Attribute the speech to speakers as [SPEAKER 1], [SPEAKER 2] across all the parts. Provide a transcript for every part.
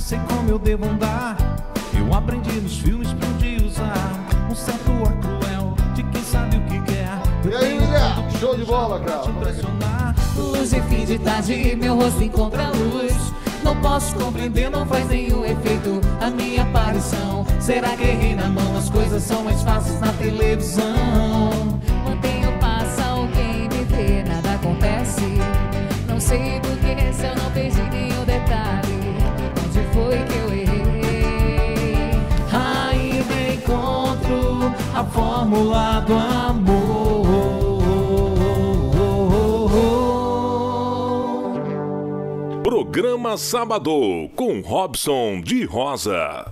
[SPEAKER 1] sei como eu devo andar. Eu aprendi nos filmes pra um dia usar um certo ar cruel de quem sabe o que quer.
[SPEAKER 2] E aí, William? Show de bola, cara.
[SPEAKER 3] Luz de fim de tarde, meu rosto encontra luz. Não posso compreender, não faz nenhum efeito a minha aparição. Será que errei na mão? As coisas são mais fáceis na televisão. Mantenho paz, alguém me vê, nada acontece. Não sei porquê, se eu não perdi nenhum detalhe. Onde foi que eu errei? Ainda encontro a fórmula do amor.
[SPEAKER 4] Programa Sabadão com Robson de Rosa.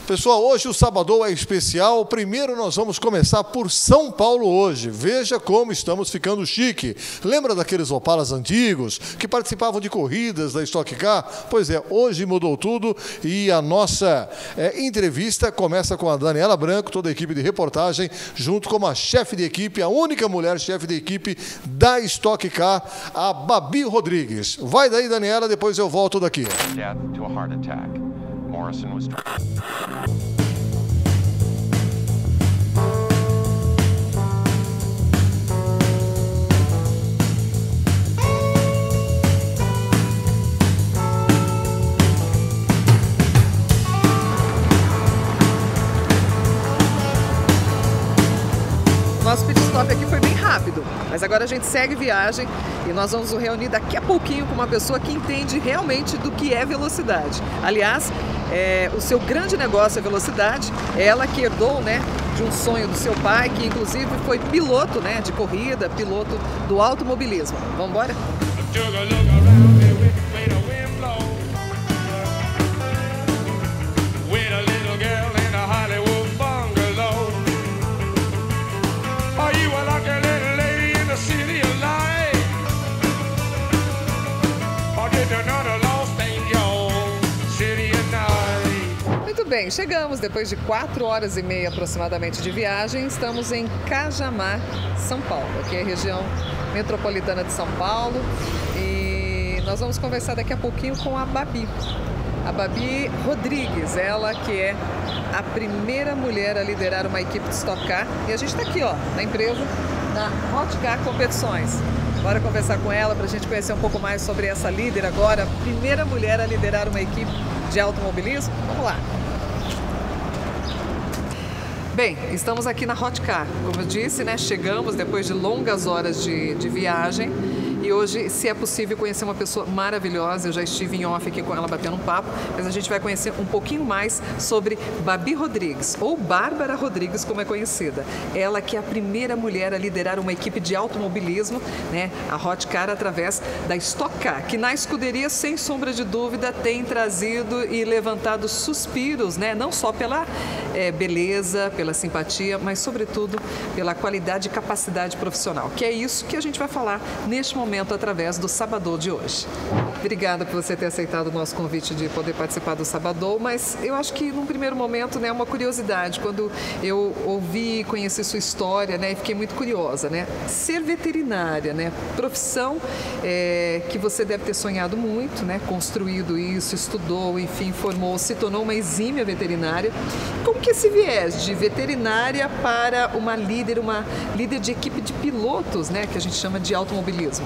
[SPEAKER 2] Pessoal, hoje o Sabadão é especial. Primeiro nós vamos começar por São Paulo hoje. Veja como estamos ficando chique. Lembra daqueles Opalas antigos que participavam de corridas da Stock Car? Pois é, hoje mudou tudo e a nossa entrevista começa com a Daniela Branco, toda a equipe de reportagem, junto com a chefe de equipe, a única mulher chefe de equipe da Stock Car, a Babi Rodrigues. Vai daí, Daniela, depois eu volto daqui.
[SPEAKER 5] Death to a heart attack. Morrison was
[SPEAKER 6] Nosso pit stop aqui foi bem rápido, mas agora a gente segue viagem e nós vamos nos reunir daqui a pouquinho com uma pessoa que entende realmente do que é velocidade. Aliás, o seu grande negócio é velocidade, ela que herdou, né, de um sonho do seu pai, que inclusive foi piloto, né, de corrida, piloto do automobilismo. Vamos embora? Muito bem, chegamos depois de 4 horas e meia aproximadamente de viagem. Estamos em Cajamar, São Paulo, aqui é a região metropolitana de São Paulo. E nós vamos conversar daqui a pouquinho com a Babi Rodrigues, ela que é a primeira mulher a liderar uma equipe de Stock Car. E a gente está aqui, ó, na empresa, na Hot Car Competições. Bora conversar com ela para a gente conhecer um pouco mais sobre essa líder agora, a primeira mulher a liderar uma equipe de automobilismo. Vamos lá. Bem, estamos aqui na Hot Car. Como eu disse, né, chegamos depois de longas horas de viagem. E hoje, se é possível, conhecer uma pessoa maravilhosa. Eu já estive em off aqui com ela batendo um papo, mas a gente vai conhecer um pouquinho mais sobre Babi Rodrigues, ou Bárbara Rodrigues, como é conhecida. Ela que é a primeira mulher a liderar uma equipe de automobilismo, né, a Hot Car, através da Stock Car, que na escuderia, sem sombra de dúvida, tem trazido e levantado suspiros, né, não só pela beleza, pela simpatia, mas sobretudo pela qualidade e capacidade profissional, que é isso que a gente vai falar neste momento através do Sabadão de hoje. Obrigada por você ter aceitado o nosso convite de poder participar do Sabadão, mas eu acho que num primeiro momento, né, uma curiosidade, quando eu ouvi e conheci sua história, né, e fiquei muito curiosa, né, ser veterinária, né, profissão que você deve ter sonhado muito, né, construído isso, estudou, enfim, formou, se tornou uma exímia veterinária. Como que esse viés de veterinária para uma líder de equipe de pilotos, né, que a gente chama de automobilismo?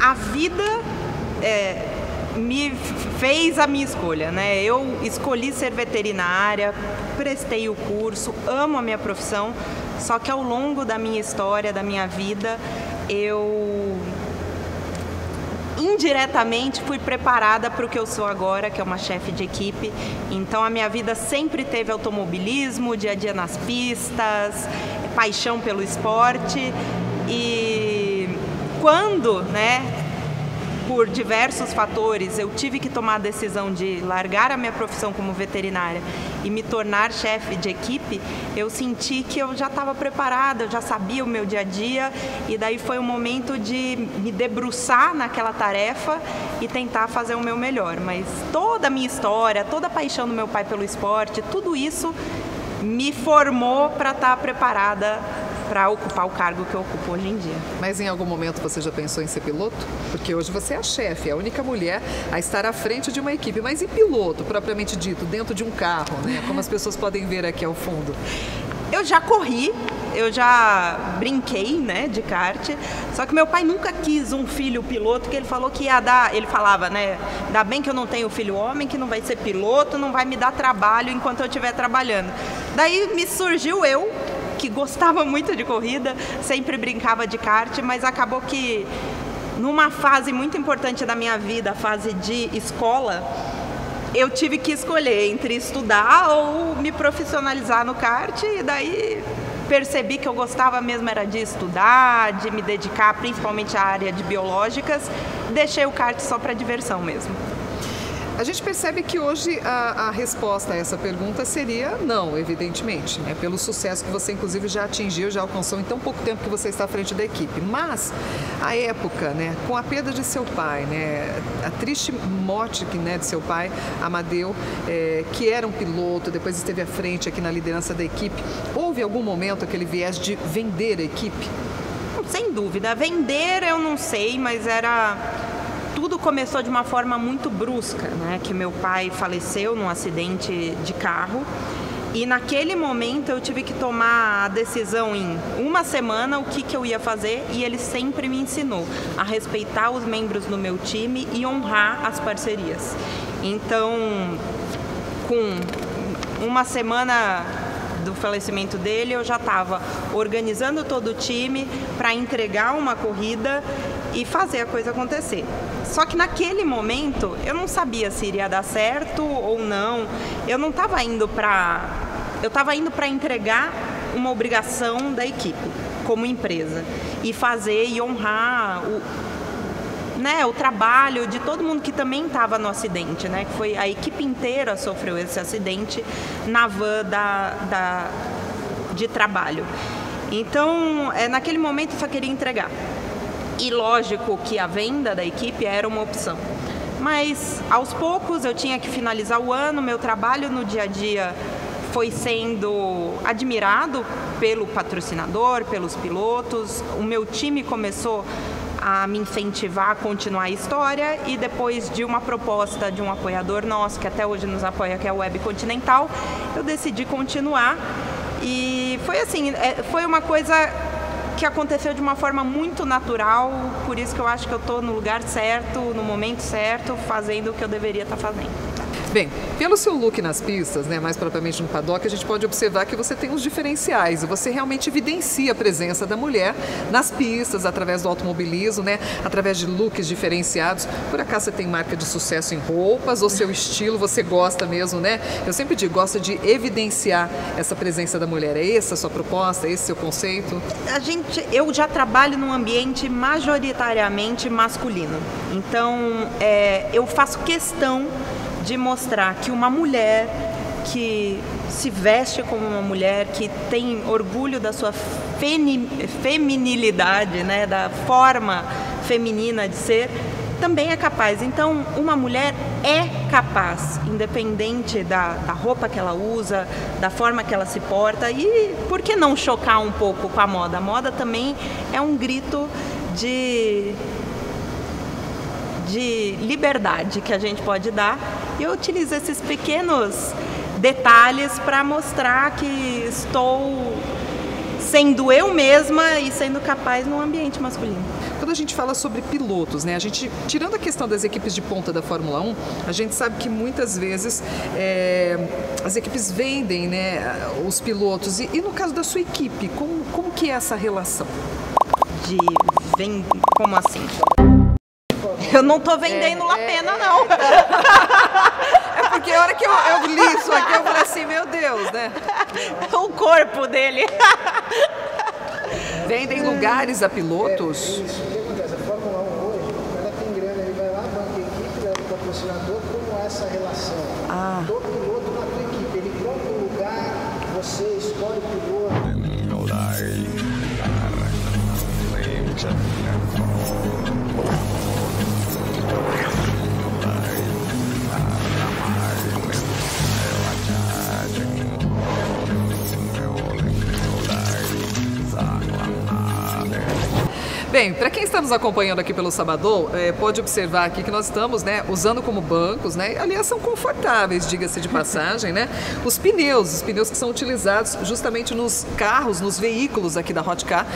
[SPEAKER 7] A vida me fez a minha escolha, né? Eu escolhi ser veterinária, prestei o curso, amo a minha profissão, só que ao longo da minha história, da minha vida, eu indiretamente fui preparada para o que eu sou agora, que é uma chefe de equipe. Então a minha vida sempre teve automobilismo, dia a dia nas pistas, paixão pelo esporte. E quando, né, por diversos fatores, eu tive que tomar a decisão de largar a minha profissão como veterinária e me tornar chefe de equipe, eu senti que eu já estava preparada, eu já sabia o meu dia a dia, e daí foi o momento de me debruçar naquela tarefa e tentar fazer o meu melhor. Mas toda a minha história, toda a paixão do meu pai pelo esporte, tudo isso me formou para estar preparada para ocupar o cargo que eu ocupo hoje em dia.
[SPEAKER 6] Mas em algum momento você já pensou em ser piloto? Porque hoje você é a chefe, é a única mulher a estar à frente de uma equipe. Mas e piloto, propriamente dito, dentro de um carro, né? Como as pessoas podem ver aqui ao fundo.
[SPEAKER 7] Eu já corri, eu já brinquei, né, de kart, só que meu pai nunca quis um filho piloto, que ele falou que ia dar, ele falava, né, ainda bem que eu não tenho filho homem, que não vai ser piloto, não vai me dar trabalho enquanto eu estiver trabalhando. Daí me surgiu eu, que gostava muito de corrida, sempre brincava de kart, mas acabou que numa fase muito importante da minha vida, a fase de escola, eu tive que escolher entre estudar ou me profissionalizar no kart, e daí percebi que eu gostava mesmo era de estudar, de me dedicar principalmente à área de biológicas, deixei o kart só para diversão mesmo.
[SPEAKER 6] A gente percebe que hoje a resposta a essa pergunta seria não, evidentemente, né? Pelo sucesso que você inclusive já atingiu, já alcançou em tão pouco tempo que você está à frente da equipe. Mas a época, né, com a perda de seu pai, né, a triste morte, né, de seu pai, Amadeu, que era um piloto, depois esteve à frente aqui na liderança da equipe, houve algum momento aquele viés de vender a equipe?
[SPEAKER 7] Sem dúvida, vender eu não sei, mas tudo começou de uma forma muito brusca, né? Que meu pai faleceu num acidente de carro e naquele momento eu tive que tomar a decisão em uma semana o que eu ia fazer, e ele sempre me ensinou a respeitar os membros do meu time e honrar as parcerias. Então, com uma semana do falecimento dele, eu já estava organizando todo o time para entregar uma corrida e fazer a coisa acontecer. Só que naquele momento eu não sabia se iria dar certo ou não. Eu não estava indo para... Eu estava indo para entregar uma obrigação da equipe como empresa e fazer e honrar o trabalho de todo mundo que também estava no acidente, né? Que foi a equipe inteira sofreu esse acidente na van de trabalho. Então, naquele momento eu só queria entregar. E lógico que a venda da equipe era uma opção. Mas aos poucos eu tinha que finalizar o ano, meu trabalho no dia a dia foi sendo admirado pelo patrocinador, pelos pilotos, o meu time começou a me incentivar a continuar a história, e depois de uma proposta de um apoiador nosso, que até hoje nos apoia, que é a Web Continental, eu decidi continuar. E foi assim, foi uma coisa que aconteceu de uma forma muito natural, por isso que eu acho que eu estou no lugar certo, no momento certo, fazendo o que eu deveria estar fazendo.
[SPEAKER 6] Bem, pelo seu look nas pistas, né, mais propriamente no paddock, a gente pode observar que você tem uns diferenciais e você realmente evidencia a presença da mulher nas pistas, através do automobilismo, né, através de looks diferenciados. Por acaso você tem marca de sucesso em roupas ou seu estilo você gosta mesmo, né? Eu sempre digo, gosta de evidenciar essa presença da mulher. É essa a sua proposta? É esse o seu conceito?
[SPEAKER 7] Eu já trabalho num ambiente majoritariamente masculino. Então, eu faço questão de mostrar que uma mulher que se veste como uma mulher, que tem orgulho da sua feminilidade, né, da forma feminina de ser, também é capaz. Então, uma mulher é capaz, independente da roupa que ela usa, da forma que ela se porta, e por que não chocar um pouco com a moda? A moda também é um grito de liberdade que a gente pode dar, e eu utilizo esses pequenos detalhes para mostrar que estou sendo eu mesma e sendo capaz num ambiente masculino.
[SPEAKER 6] Quando a gente fala sobre pilotos, né, a gente, tirando a questão das equipes de ponta da Fórmula 1, a gente sabe que muitas vezes as equipes vendem, né, os pilotos, e no caso da sua equipe, como que é essa relação?
[SPEAKER 7] Como assim? Eu não tô vendendo La Pena, não.
[SPEAKER 6] É porque a hora que eu li isso aqui, eu falei assim, meu Deus, né?
[SPEAKER 7] O corpo dele.
[SPEAKER 6] Vendem lugares a pilotos?
[SPEAKER 8] Isso, o que acontece? A Fórmula 1 hoje, ela tem grana, ele vai lá, banca a equipe, leva o patrocinador, como é essa relação? Todo piloto na tua equipe, ele compra um lugar, você escolhe o piloto.
[SPEAKER 6] Bem, para quem está nos acompanhando aqui pelo Sabadão, pode observar aqui que nós estamos, né, usando como bancos, né, aliás, são confortáveis, diga-se de passagem, né, os pneus que são utilizados justamente nos carros, nos veículos aqui da Hot Car,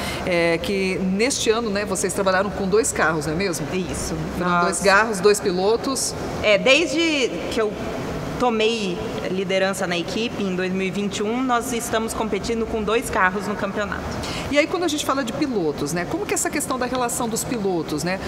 [SPEAKER 6] que neste ano, né, vocês trabalharam com 2 carros, não é mesmo?
[SPEAKER 7] Isso.
[SPEAKER 6] Foram 2 carros, 2 pilotos.
[SPEAKER 7] Desde que eu tomei liderança na equipe em 2021, nós estamos competindo com 2 carros no campeonato.
[SPEAKER 6] E aí, quando a gente fala de pilotos, né, como que é essa questão da relação dos pilotos, né?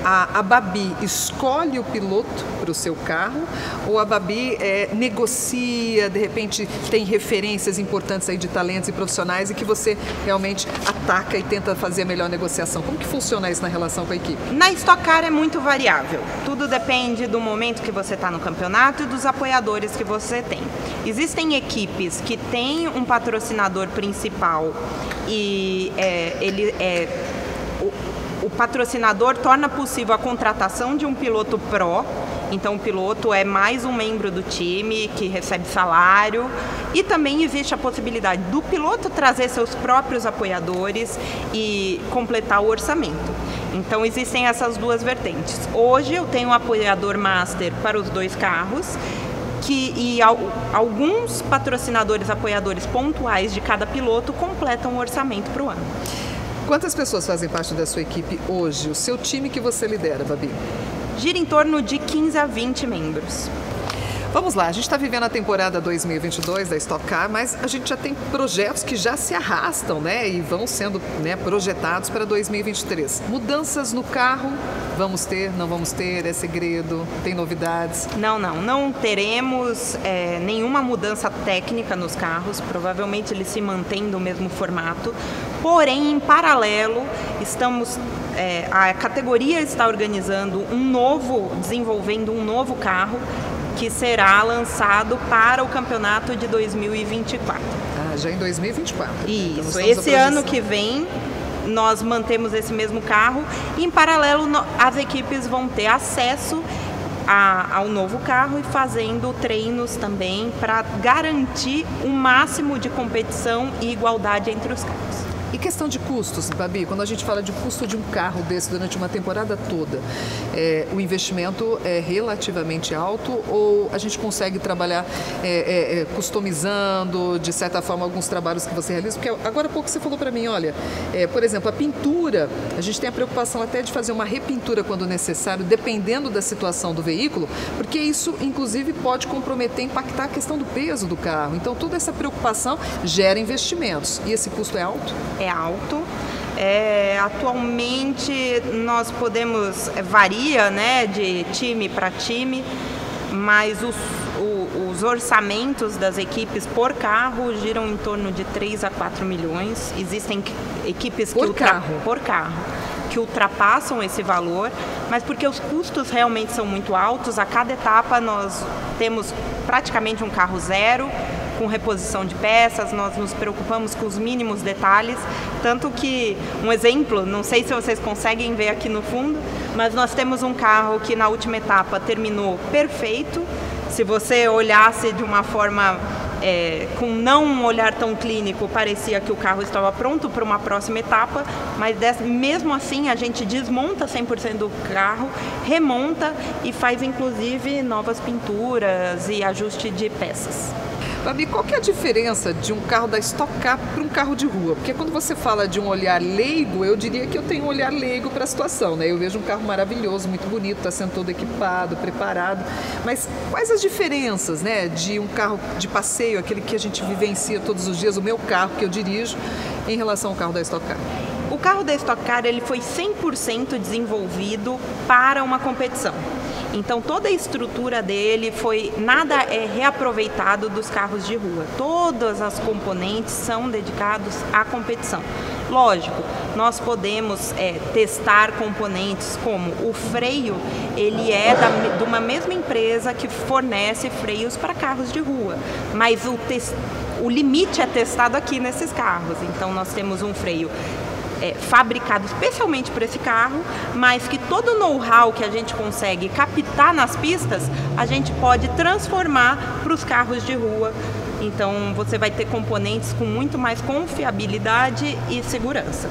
[SPEAKER 6] A Babi escolhe o piloto para o seu carro ou a Babi negocia, de repente tem referências importantes aí de talentos e profissionais e que você realmente ataca e tenta fazer a melhor negociação? Como que funciona isso na relação com a equipe?
[SPEAKER 7] Na Stock Car é muito variável. Tudo depende do momento que você está no campeonato e dos apoiadores que você tem. Existem equipes que têm um patrocinador principal e o patrocinador torna possível a contratação de um piloto pró. Então o piloto é mais um membro do time que recebe salário e também existe a possibilidade do piloto trazer seus próprios apoiadores e completar o orçamento. Então existem essas 2 vertentes. Hoje eu tenho um apoiador master para os 2 carros alguns patrocinadores apoiadores pontuais de cada piloto completam o orçamento para o ano.
[SPEAKER 6] Quantas pessoas fazem parte da sua equipe hoje? O seu time que você lidera, Babi?
[SPEAKER 7] Gira em torno de 15 a 20 membros.
[SPEAKER 6] Vamos lá, a gente está vivendo a temporada 2022 da Stock Car, mas a gente já tem projetos que já se arrastam, né, e vão sendo, né, projetados para 2023. Mudanças no carro, vamos ter, não vamos ter, é segredo, tem novidades?
[SPEAKER 7] Não teremos nenhuma mudança técnica nos carros, provavelmente eles se mantêm do mesmo formato, porém, em paralelo, a categoria está organizando desenvolvendo um novo carro, que será lançado para o campeonato de 2024.
[SPEAKER 6] Já em 2024.
[SPEAKER 7] Isso, então, esse ano que vem nós mantemos esse mesmo carro e em paralelo as equipes vão ter acesso ao novo carro e fazendo treinos também para garantir o máximo de competição e igualdade entre os carros.
[SPEAKER 6] E questão de custos, Babi, quando a gente fala de custo de um carro desse durante uma temporada toda, o investimento é relativamente alto ou a gente consegue trabalhar customizando, de certa forma, alguns trabalhos que você realiza? Porque agora há pouco você falou para mim, olha, por exemplo, a pintura, a gente tem a preocupação até de fazer uma repintura quando necessário, dependendo da situação do veículo, porque isso, inclusive, pode comprometer, impactar a questão do peso do carro. Então, toda essa preocupação gera investimentos. E esse custo é alto?
[SPEAKER 7] É alto. Atualmente nós podemos, varia, né, de time para time, mas os orçamentos das equipes por carro giram em torno de 3 a 4 milhões. Existem equipes por carro que ultrapassam esse valor, mas porque os custos realmente são muito altos. A cada etapa nós temos praticamente um carro zero, com reposição de peças, nós nos preocupamos com os mínimos detalhes, tanto que, um exemplo, não sei se vocês conseguem ver aqui no fundo, mas nós temos um carro que na última etapa terminou perfeito. Se você olhasse de uma forma, com não um olhar tão clínico, parecia que o carro estava pronto para uma próxima etapa, mas mesmo assim a gente desmonta 100% do carro, remonta e faz inclusive novas pinturas e ajuste de peças.
[SPEAKER 6] Babi, qual que é a diferença de um carro da Stock Car para um carro de rua? Porque quando você fala de um olhar leigo, eu diria que eu tenho um olhar leigo para a situação, né? Eu vejo um carro maravilhoso, muito bonito, está sendo todo equipado, preparado. Mas quais as diferenças, né, de um carro de passeio, aquele que a gente vivencia todos os dias, o meu carro que eu dirijo, em relação ao carro da Stock Car?
[SPEAKER 7] O carro da Stock Car ele foi 100% desenvolvido para uma competição. Então toda a estrutura dele nada é reaproveitado dos carros de rua. Todas as componentes são dedicados à competição. Lógico, nós podemos testar componentes como o freio, ele é de uma mesma empresa que fornece freios para carros de rua, mas o limite é testado aqui nesses carros. Então nós temos um freio fabricado especialmente para esse carro, mas que todo o know-how que a gente consegue captar nas pistas, a gente pode transformar para os carros de rua. Então você vai ter componentes com muito mais confiabilidade e segurança.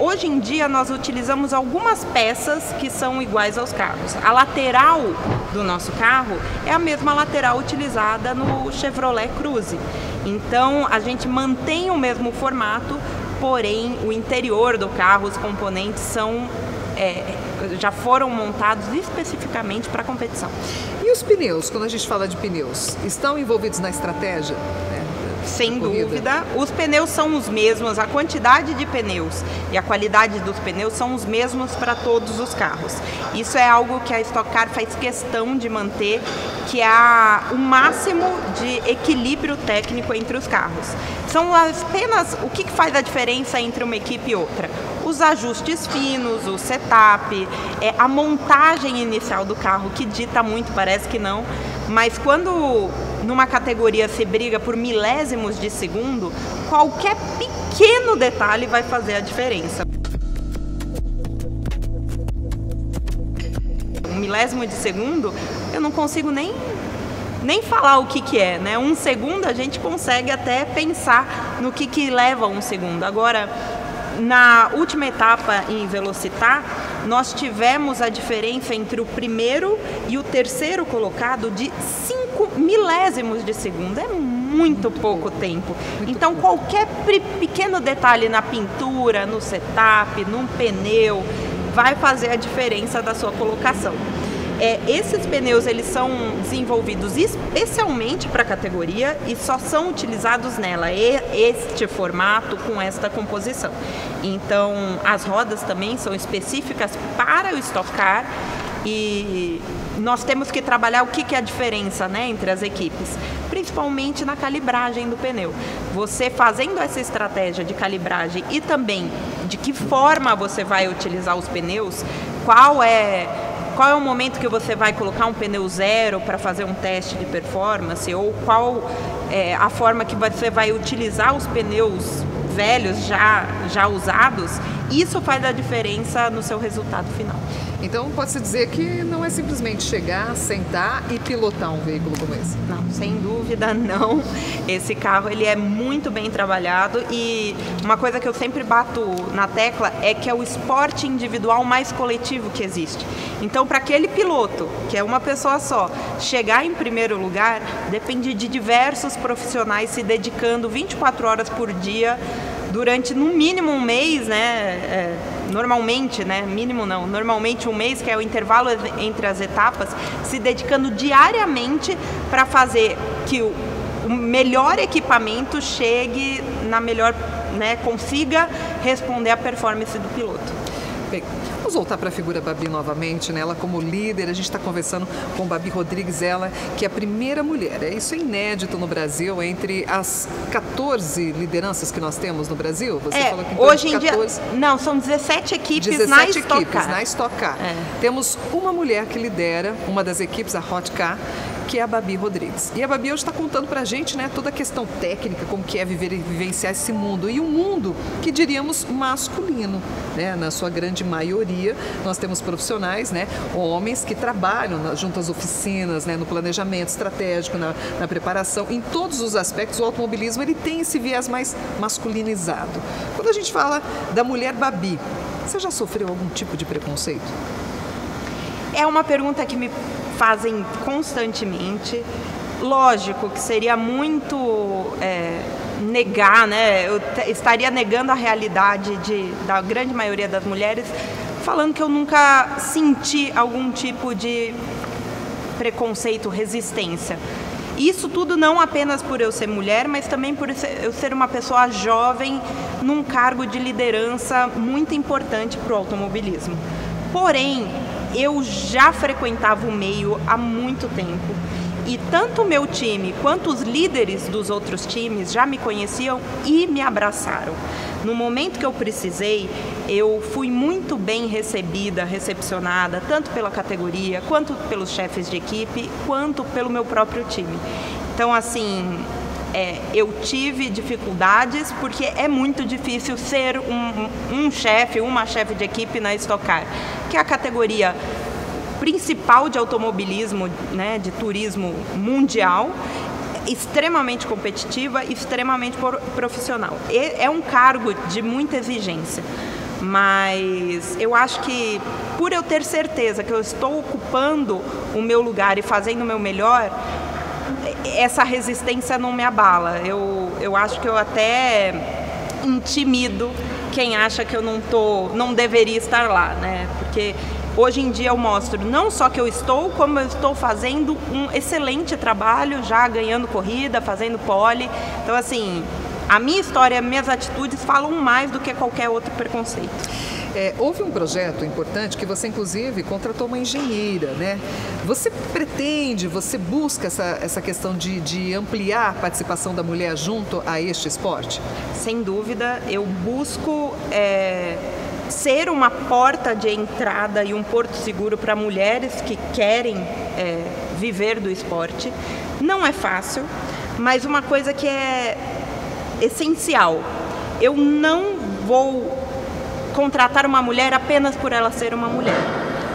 [SPEAKER 7] Hoje em dia nós utilizamos algumas peças que são iguais aos carros. A lateral do nosso carro é a mesma lateral utilizada no Chevrolet Cruze. Então a gente mantém o mesmo formato, porém o interior do carro, os componentes já foram montados especificamente para a competição.
[SPEAKER 6] E os pneus, quando a gente fala de pneus, estão envolvidos na estratégia?
[SPEAKER 7] Sem dúvida, os pneus são os mesmos, a quantidade de pneus e a qualidade dos pneus são os mesmos para todos os carros. Isso é algo que a Stock Car faz questão de manter, que é o máximo de equilíbrio técnico entre os carros. São apenas o que faz a diferença entre uma equipe e outra. Os ajustes finos, o setup, a montagem inicial do carro, que dita muito, parece que não, mas quando numa categoria se briga por milésimos de segundo, qualquer pequeno detalhe vai fazer a diferença. Um milésimo de segundo, eu não consigo nem falar o que é, né? Um segundo a gente consegue até pensar no que leva um segundo. Agora, na última etapa em Velocitar, nós tivemos a diferença entre o primeiro e o terceiro colocado de 5 milésimos de segundo. É muito pouco tempo. Então, qualquer pequeno detalhe na pintura, no setup, num pneu, vai fazer a diferença da sua colocação. Esses pneus eles são desenvolvidos especialmente para a categoria e só são utilizados nela, este formato com esta composição. Então, as rodas também são específicas para o Stock Car e nós temos que trabalhar o que é a diferença, né, entre as equipes, principalmente na calibragem do pneu. Você fazendo essa estratégia de calibragem e também de que forma você vai utilizar os pneus, qual é o momento que você vai colocar um pneu zero para fazer um teste de performance, ou qual é a forma que você vai utilizar os pneus velhos já usados, isso faz a diferença no seu resultado final.
[SPEAKER 6] Então pode-se dizer que não é simplesmente chegar, sentar e pilotar um veículo como esse?
[SPEAKER 7] Não, sem dúvida não. Esse carro ele é muito bem trabalhado e uma coisa que eu sempre bato na tecla é que é o esporte individual mais coletivo que existe. Então, para aquele piloto, que é uma pessoa só, chegar em primeiro lugar, depende de diversos profissionais se dedicando 24 horas por dia durante no mínimo um mês, né? Normalmente, né? Mínimo não, normalmente um mês, que é o intervalo entre as etapas, se dedicando diariamente para fazer que o melhor equipamento chegue na melhor, né? Consiga responder à performance do piloto.
[SPEAKER 6] Bem, vamos voltar para a figura Babi novamente, né? Ela como líder, a gente está conversando com Babi Rodrigues, ela que é a primeira mulher. Isso é inédito no Brasil, entre as 14 lideranças que nós temos no Brasil. Você falou que
[SPEAKER 7] hoje em dia, não, são 17 equipes na Stock Car.
[SPEAKER 6] Na Stock Car. Temos uma mulher que lidera uma das equipes, a Hot Car, que é a Babi Rodrigues. E a Babi hoje está contando para a gente, né, toda a questão técnica, como que é viver e vivenciar esse mundo. E um mundo que diríamos masculino, né? Na sua grande maioria, nós temos profissionais, né, homens que trabalham junto às oficinas, né, no planejamento estratégico, na preparação. Em todos os aspectos, o automobilismo ele tem esse viés mais masculinizado. Quando a gente fala da mulher Babi, você já sofreu algum tipo de preconceito?
[SPEAKER 7] É uma pergunta que me fazem constantemente. Lógico que seria muito negar, né? Eu estaria negando a realidade da grande maioria das mulheres, falando que eu nunca senti algum tipo de preconceito, resistência. Isso tudo não apenas por eu ser mulher, mas também por eu ser uma pessoa jovem num cargo de liderança muito importante para o automobilismo. Porém, eu já frequentava o meio há muito tempo e tanto o meu time quanto os líderes dos outros times já me conheciam e me abraçaram. No momento que eu precisei, eu fui muito bem recebida, recepcionada, tanto pela categoria, quanto pelos chefes de equipe, quanto pelo meu próprio time. Então, assim, eu tive dificuldades porque é muito difícil ser um chefe, uma chefe de equipe na Stock Car, que é a categoria principal de automobilismo, né, de turismo mundial, extremamente competitiva e extremamente profissional. É um cargo de muita exigência, mas eu acho que por eu ter certeza que eu estou ocupando o meu lugar e fazendo o meu melhor, essa resistência não me abala. Eu acho que eu até intimido quem acha que eu não deveria estar lá, né? Porque hoje em dia eu mostro não só que eu estou, como eu estou fazendo um excelente trabalho, já ganhando corrida, fazendo pole. Então, assim, a minha história, minhas atitudes falam mais do que qualquer outro preconceito.
[SPEAKER 6] Houve um projeto importante que você, inclusive, contratou uma engenheira, né? Você busca essa questão de ampliar a participação da mulher junto a este esporte?
[SPEAKER 7] Sem dúvida, eu busco ser uma porta de entrada e um porto seguro para mulheres que querem viver do esporte. Não é fácil, mas uma coisa que é essencial: eu não vou contratar uma mulher apenas por ela ser uma mulher.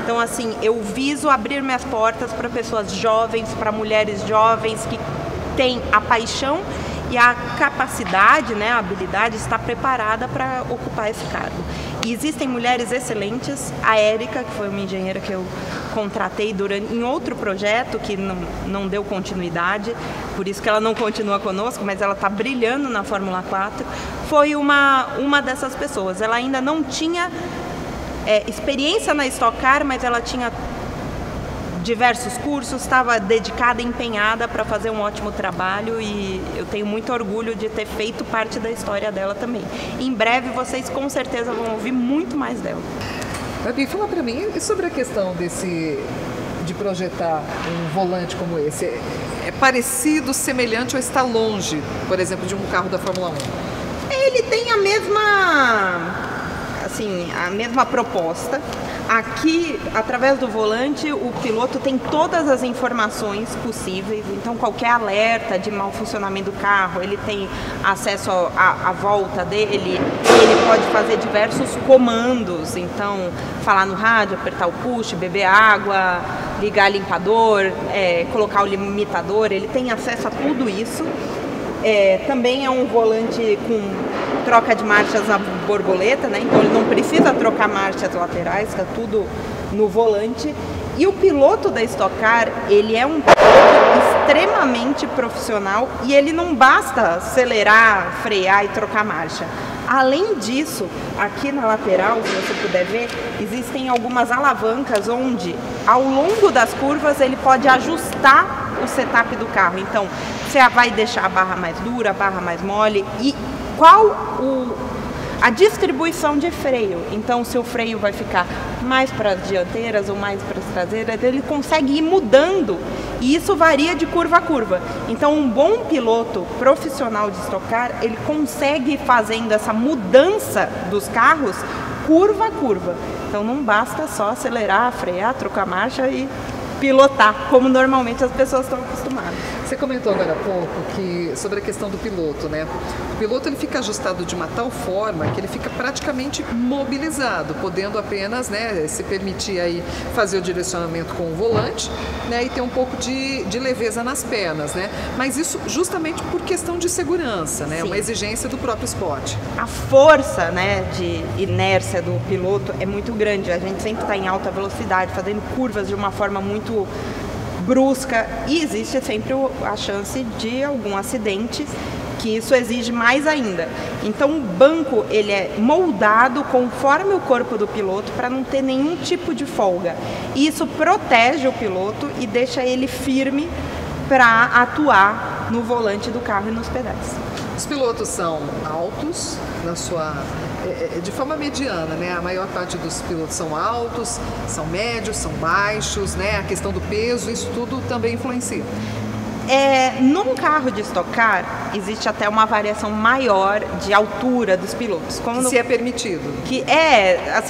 [SPEAKER 7] Então, assim, eu viso abrir minhas portas para pessoas jovens, para mulheres jovens que têm a paixão e a capacidade, né, a habilidade, está preparada para ocupar esse cargo. E existem mulheres excelentes. A Érica, que foi uma engenheira que eu contratei em outro projeto que não deu continuidade, por isso que ela não continua conosco, mas ela está brilhando na Fórmula 4, foi uma dessas pessoas. Ela ainda não tinha experiência na Stock Car, mas ela tinha diversos cursos, estava dedicada e empenhada para fazer um ótimo trabalho, e eu tenho muito orgulho de ter feito parte da história dela também. Em breve vocês com certeza vão ouvir muito mais dela.
[SPEAKER 6] Babi, fala para mim sobre a questão de projetar um volante como esse. É parecido, semelhante ou está longe, por exemplo, de um carro da Fórmula 1?
[SPEAKER 7] Ele tem a mesma proposta. Aqui, através do volante, o piloto tem todas as informações possíveis. Então, qualquer alerta de mau funcionamento do carro, ele tem acesso à volta dele. Ele pode fazer diversos comandos. Então, falar no rádio, apertar o push, beber água, ligar limpador, colocar o limitador. Ele tem acesso a tudo isso. Também é um volante com troca de marchas a borboleta, né? Então ele não precisa trocar marchas laterais, está tudo no volante. E o piloto da Stock Car, ele é um piloto extremamente profissional e ele não basta acelerar, frear e trocar marcha. Além disso, aqui na lateral, se você puder ver, existem algumas alavancas onde, ao longo das curvas, ele pode ajustar o setup do carro. Então, você vai deixar a barra mais dura, a barra mais mole, e a distribuição de freio. Então, se o freio vai ficar mais para as dianteiras ou mais para as traseiras, ele consegue ir mudando, e isso varia de curva a curva. Então, um bom piloto profissional de Stock Car, ele consegue ir fazendo essa mudança dos carros curva a curva. Então, não basta só acelerar, frear, trocar marcha e pilotar, como normalmente as pessoas estão acostumadas.
[SPEAKER 6] Você comentou agora há pouco sobre a questão do piloto, né? O piloto ele fica ajustado de uma tal forma que ele fica praticamente mobilizado, podendo apenas, né, se permitir aí fazer o direcionamento com o volante, né, e ter um pouco de leveza nas pernas, né? Mas isso justamente por questão de segurança, né? Sim. Uma exigência do próprio esporte.
[SPEAKER 7] A força, né, de inércia do piloto é muito grande. A gente sempre está em alta velocidade, fazendo curvas de uma forma muito brusca, e existe sempre a chance de algum acidente, que isso exige mais ainda. Então o banco ele é moldado conforme o corpo do piloto para não ter nenhum tipo de folga. E isso protege o piloto e deixa ele firme para atuar no volante do carro e nos pedais.
[SPEAKER 6] Os pilotos são altos de forma mediana, né? A maior parte dos pilotos são altos, são médios, são baixos, né? A questão do peso, isso tudo também influencia.
[SPEAKER 7] Num carro de Stock Car, existe até uma variação maior de altura dos pilotos.
[SPEAKER 6] Se é permitido.
[SPEAKER 7] Que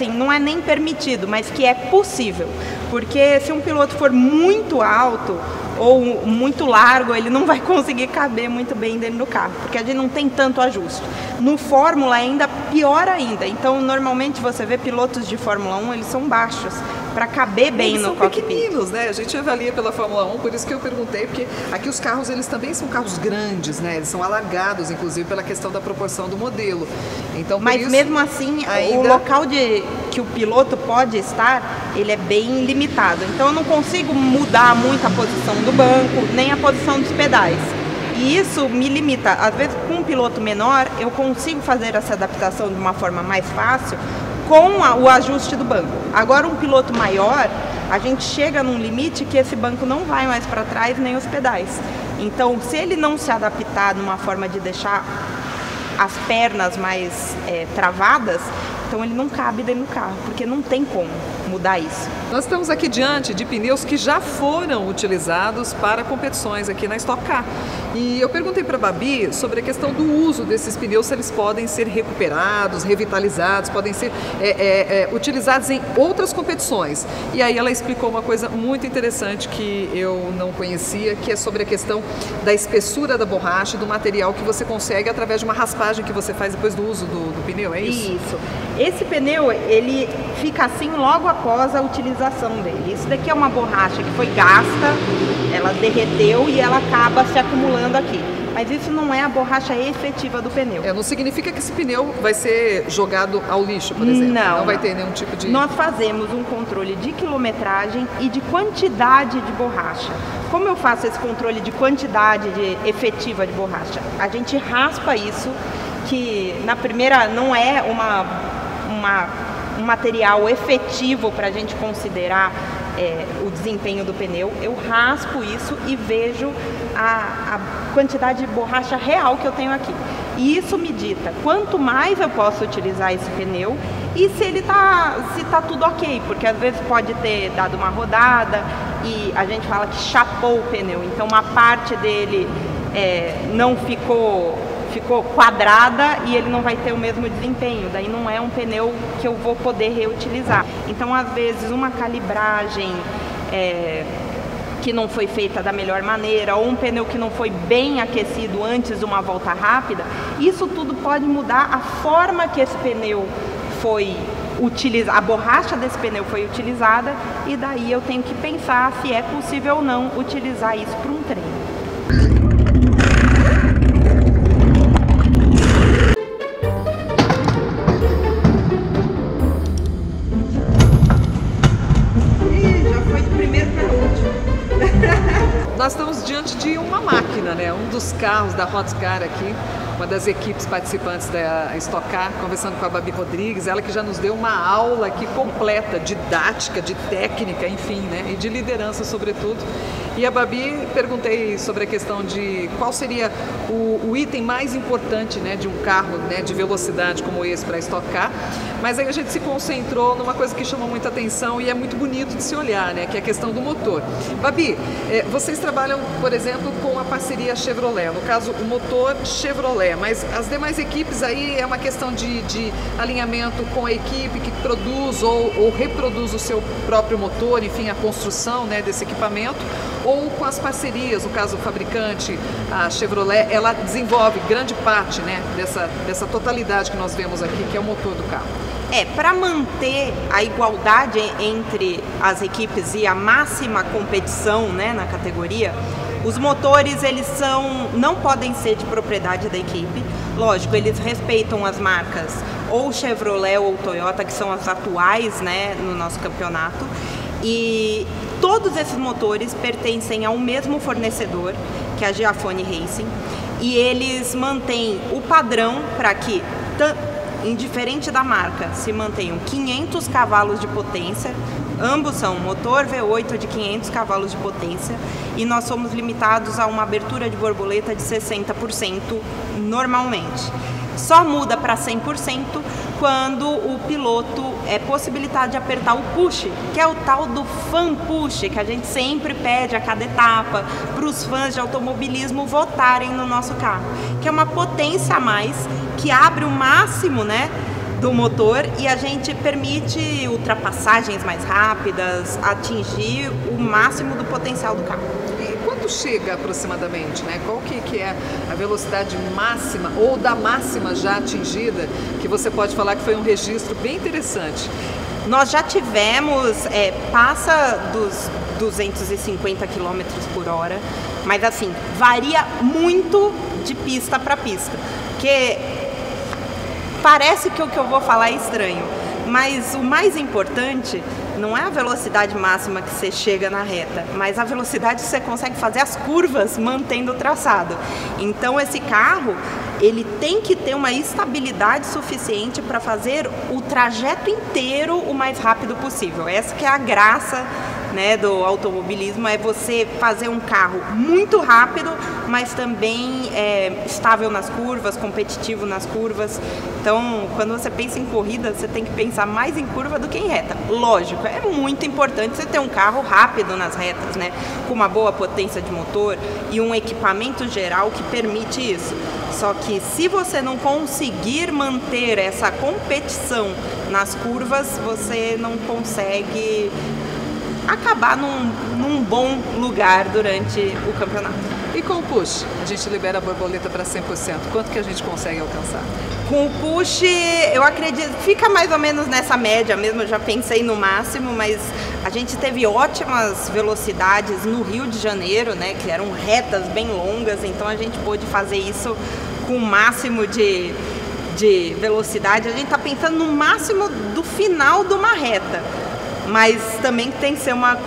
[SPEAKER 7] não é nem permitido, mas que é possível. Porque se um piloto for muito alto ou muito largo, ele não vai conseguir caber muito bem dentro do carro, porque a gente não tem tanto ajuste. No Fórmula ainda pior ainda. Então, normalmente você vê pilotos de Fórmula 1, eles são baixos, para caber bem no cockpit.
[SPEAKER 6] São pequeninos, né? A gente avalia pela Fórmula 1, por isso que eu perguntei, porque aqui os carros, eles também são carros grandes, né? Eles são alargados, inclusive, pela questão da proporção do modelo. Então,
[SPEAKER 7] mas
[SPEAKER 6] isso,
[SPEAKER 7] mesmo assim, o local que o piloto pode estar, ele é bem limitado. Então, eu não consigo mudar muito a posição do banco, nem a posição dos pedais. E isso me limita. Às vezes, com um piloto menor, eu consigo fazer essa adaptação de uma forma mais fácil com o ajuste do banco. Agora, um piloto maior, a gente chega num limite que esse banco não vai mais para trás, nem os pedais. Então, se ele não se adaptar numa forma de deixar as pernas mais travadas, então ele não cabe dentro do carro, porque não tem como mudar isso.
[SPEAKER 6] Nós estamos aqui diante de pneus que já foram utilizados para competições aqui na Stock Car. E eu perguntei para a Babi sobre a questão do uso desses pneus, se eles podem ser recuperados, revitalizados, podem ser utilizados em outras competições. E aí ela explicou uma coisa muito interessante que eu não conhecia, que é sobre a questão da espessura da borracha, do material que você consegue através de uma raspagem que você faz depois do uso do pneu, é isso?
[SPEAKER 7] Isso. Esse pneu, ele fica assim logo após a utilização dele. Isso daqui é uma borracha que foi gasta, ela derreteu e ela acaba se acumulando aqui. Mas isso não é a borracha efetiva do pneu.
[SPEAKER 6] Não significa que esse pneu vai ser jogado ao lixo, por exemplo. Não vai ter nenhum tipo de...
[SPEAKER 7] Nós fazemos um controle de quilometragem e de quantidade de borracha. Como eu faço esse controle de quantidade efetiva de borracha? A gente raspa isso, que na primeira não é um material efetivo para a gente considerar o desempenho do pneu. Eu raspo isso e vejo a quantidade de borracha real que eu tenho aqui. E isso me dita quanto mais eu posso utilizar esse pneu e se tá tudo ok, porque às vezes pode ter dado uma rodada e a gente fala que chapou o pneu, então uma parte dele não ficou quadrada e ele não vai ter o mesmo desempenho, daí não é um pneu que eu vou poder reutilizar. Então, às vezes, uma calibragem que não foi feita da melhor maneira, ou um pneu que não foi bem aquecido antes de uma volta rápida, isso tudo pode mudar a forma que esse pneu foi utilizado, a borracha desse pneu foi utilizada, e daí eu tenho que pensar se é possível ou não utilizar isso para um treino.
[SPEAKER 6] Nós estamos diante de uma máquina, né? Um dos carros da Hot Car aqui, uma das equipes participantes da Stock Car, conversando com a Babi Rodrigues, ela que já nos deu uma aula aqui completa, didática, de técnica, enfim, né? E de liderança, sobretudo. E a Babi, perguntei sobre a questão de qual seria o item mais importante, né, de um carro, né, de velocidade como esse para a Stock Car, mas aí a gente se concentrou numa coisa que chamou muita atenção e é muito bonito de se olhar, né, que é a questão do motor. Babi, vocês trabalham, por exemplo, com a parceria Chevrolet, no caso o motor Chevrolet, mas as demais equipes aí é uma questão de alinhamento com a equipe que produz ou reproduz o seu próprio motor, enfim, a construção, né, desse equipamento, ou com as parcerias, no caso o fabricante, a Chevrolet, ela desenvolve grande parte, né, dessa totalidade que nós vemos aqui, que é o motor do carro.
[SPEAKER 7] Para manter a igualdade entre as equipes e a máxima competição, né, na categoria, os motores não podem ser de propriedade da equipe. Lógico, eles respeitam as marcas ou Chevrolet ou Toyota, que são as atuais, né, no nosso campeonato. E todos esses motores pertencem ao mesmo fornecedor, que é a Giafone Racing, e eles mantêm o padrão para que, indiferente da marca, se mantenham 500 cavalos de potência. Ambos são motor V8 de 500 cavalos de potência e nós somos limitados a uma abertura de borboleta de 60% normalmente. Só muda para 100% quando o piloto é possibilitado de apertar o push, que é o tal do fan push, que a gente sempre pede a cada etapa para os fãs de automobilismo votarem no nosso carro, que é uma potência a mais que abre o máximo, né, do motor e a gente permite ultrapassagens mais rápidas, atingir o máximo do potencial do carro.
[SPEAKER 6] Quanto chega aproximadamente, né? Qual que é a velocidade máxima ou da máxima já atingida, que você pode falar que foi um registro bem interessante?
[SPEAKER 7] Nós já tivemos, passa dos 250 km por hora, mas assim, varia muito de pista para pista, porque parece que o que eu vou falar é estranho, mas o mais importante não é a velocidade máxima que você chega na reta, mas a velocidade que você consegue fazer as curvas mantendo o traçado. Então esse carro, ele tem que ter uma estabilidade suficiente para fazer o trajeto inteiro o mais rápido possível. Essa que é a graça, né, do automobilismo, é você fazer um carro muito rápido, mas também estável nas curvas, competitivo nas curvas. Então, quando você pensa em corrida, você tem que pensar mais em curva do que em reta. Lógico, é muito importante você ter um carro rápido nas retas, né, com uma boa potência de motor e um equipamento geral que permite isso. Só que se você não conseguir manter essa competição nas curvas, você não consegue acabar num bom lugar durante o campeonato.
[SPEAKER 6] E com o push, a gente libera a borboleta para 100%. Quanto que a gente consegue alcançar?
[SPEAKER 7] Com o push, eu acredito, fica mais ou menos nessa média mesmo, eu já pensei no máximo, mas a gente teve ótimas velocidades no Rio de Janeiro, né, que eram retas bem longas, então a gente pôde fazer isso com o máximo de velocidade. A gente está pensando no máximo do final de uma reta, mas também tem que ser uma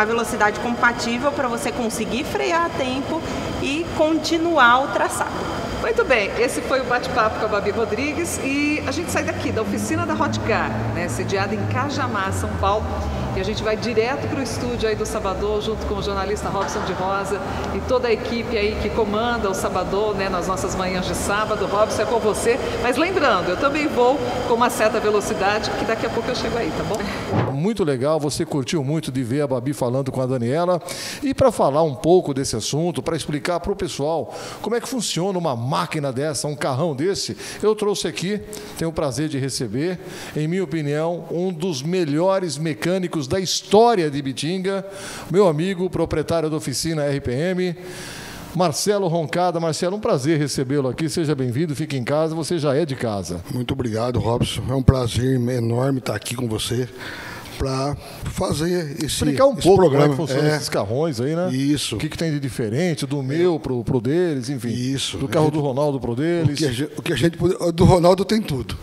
[SPEAKER 7] velocidade compatível para você conseguir frear a tempo e continuar o traçado.
[SPEAKER 6] Muito bem, esse foi o bate-papo com a Babi Rodrigues e a gente sai daqui da oficina da Hot Car, né, sediada em Cajamar, São Paulo, e a gente vai direto para o estúdio aí do Sabadão, junto com o jornalista Robson de Rosa e toda a equipe aí que comanda o Sabadão, né, nas nossas manhãs de sábado. Robson, é com você, mas lembrando, eu também vou com uma certa velocidade, que daqui a pouco eu chego aí, tá bom?
[SPEAKER 2] Muito legal, você curtiu muito de ver a Babi falando com a Daniela. E para falar um pouco desse assunto, para explicar para o pessoal como é que funciona uma máquina dessa, um carrão desse, eu trouxe aqui, tenho o prazer de receber, em minha opinião, um dos melhores mecânicos da história de Ibitinga, meu amigo, proprietário da oficina RPM, Marcelo Roncada. Marcelo, um prazer recebê-lo aqui, seja bem-vindo, fique em casa, você já é de casa.
[SPEAKER 9] Muito obrigado, Robson, é um prazer enorme estar aqui com você para fazer
[SPEAKER 2] explicar um pouco
[SPEAKER 9] programa.
[SPEAKER 2] Como é que funcionam esses carrões aí, né?
[SPEAKER 9] Isso.
[SPEAKER 2] O que tem de diferente do meu pro deles, enfim.
[SPEAKER 9] Isso.
[SPEAKER 2] Do carro do Ronaldo pro deles.
[SPEAKER 9] O que a gente do Ronaldo tem tudo.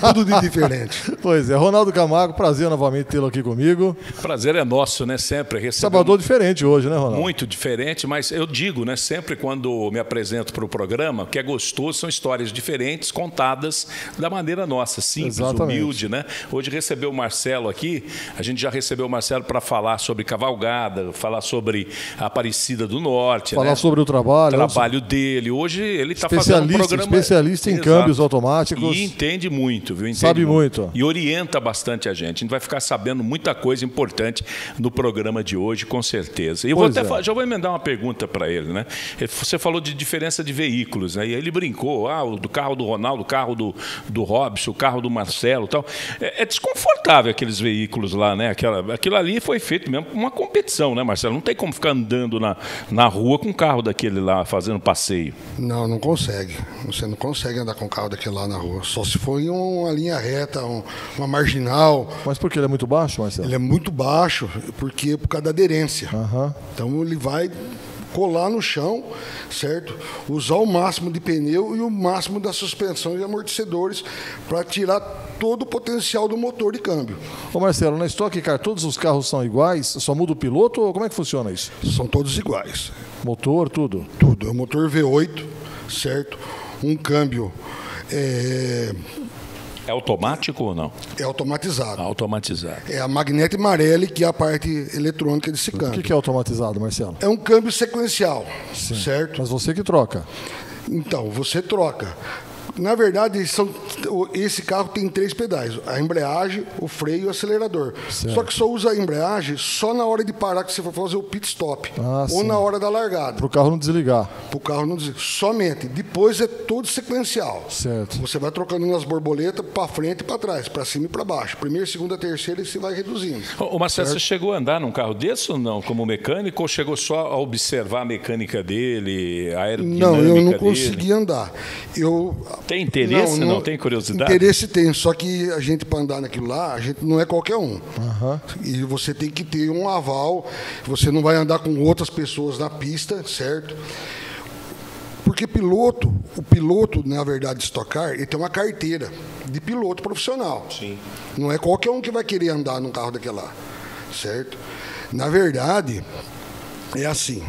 [SPEAKER 9] Tudo de diferente.
[SPEAKER 2] Pois é, Ronaldo Camargo, prazer novamente tê-lo aqui comigo.
[SPEAKER 10] Prazer é nosso, né? Sempre receber.
[SPEAKER 2] Sabadão diferente hoje, né, Ronaldo?
[SPEAKER 10] Muito diferente, mas eu digo, né? Sempre quando me apresento para o programa, o que é gostoso são histórias diferentes, contadas da maneira nossa, simples,
[SPEAKER 2] exatamente,
[SPEAKER 10] humilde, né? Hoje recebeu o Marcelo aqui. A gente já recebeu o Marcelo para falar sobre cavalgada, falar sobre a Aparecida do Norte.
[SPEAKER 2] Falar, né, sobre o
[SPEAKER 10] trabalho dele. Hoje ele está fazendo um programa...
[SPEAKER 2] Especialista em câmbios automáticos.
[SPEAKER 10] E entende muito, viu?
[SPEAKER 2] Sabe muito.
[SPEAKER 10] E orienta bastante a gente. A gente vai ficar sabendo muita coisa importante no programa de hoje, com certeza. E eu já vou emendar uma pergunta para ele, né? Você falou de diferença de veículos, né? E aí ele brincou, do carro do Ronaldo, o carro do Robson, o carro do Marcelo e tal. É desconfortável aqueles veículos lá, né? Aquilo ali foi feito mesmo uma competição, né, Marcelo? Não tem como ficar andando na rua com um carro daquele lá, fazendo passeio.
[SPEAKER 9] Não consegue. Você não consegue andar com um carro daquele lá na rua. Só se for em uma linha reta, uma marginal.
[SPEAKER 2] Mas por que ele é muito baixo, Marcelo?
[SPEAKER 9] Ele é muito baixo, por causa da aderência.
[SPEAKER 2] Uhum.
[SPEAKER 9] Então ele vai colar no chão, certo? Usar o máximo de pneu e o máximo da suspensão e amortecedores para tirar todo o potencial do motor de câmbio.
[SPEAKER 2] Ô Marcelo, na Stock Car todos os carros são iguais? Só muda o piloto ou como é que funciona isso?
[SPEAKER 9] São todos iguais.
[SPEAKER 2] Motor, tudo?
[SPEAKER 9] Tudo. É um motor V8, certo? Um câmbio...
[SPEAKER 10] É automático ou não?
[SPEAKER 9] É automatizado.
[SPEAKER 10] Automatizado.
[SPEAKER 9] É a Magnete Marelli, que é a parte eletrônica desse câmbio.
[SPEAKER 2] O que é automatizado, Marcelo?
[SPEAKER 9] É um câmbio sequencial,
[SPEAKER 2] sim,
[SPEAKER 9] certo?
[SPEAKER 2] Mas você que troca.
[SPEAKER 9] Então, você troca. Na verdade, esse carro tem 3 pedais: a embreagem, o freio e o acelerador.
[SPEAKER 2] Certo.
[SPEAKER 9] Só que só usa a embreagem só na hora de parar, que você for fazer o pit stop. Ou
[SPEAKER 2] sim,
[SPEAKER 9] na hora da largada.
[SPEAKER 2] Para o carro não desligar.
[SPEAKER 9] para o carro não dizer. Somente. Depois é todo sequencial.
[SPEAKER 2] Certo.
[SPEAKER 9] Você vai trocando nas borboletas para frente e para trás, para cima e para baixo. Primeira, segunda, terceira e você vai reduzindo.
[SPEAKER 10] Ô Marcelo, você chegou a andar num carro desse ou não, como mecânico, ou chegou só a observar a mecânica dele, a aerodinâmica
[SPEAKER 9] dele? Não, eu não
[SPEAKER 10] dele?
[SPEAKER 9] consegui andar.
[SPEAKER 10] Tem interesse? Não tem curiosidade?
[SPEAKER 9] Interesse tem, só que a gente, para andar naquilo lá, a gente não é qualquer um. E você tem que ter um aval, você não vai andar com outras pessoas na pista, certo? Porque o piloto, na verdade, de Stock Car, ele tem uma carteira de piloto profissional.
[SPEAKER 10] Sim.
[SPEAKER 9] Não é qualquer um que vai querer andar num carro daquele lá, certo? Na verdade, é assim.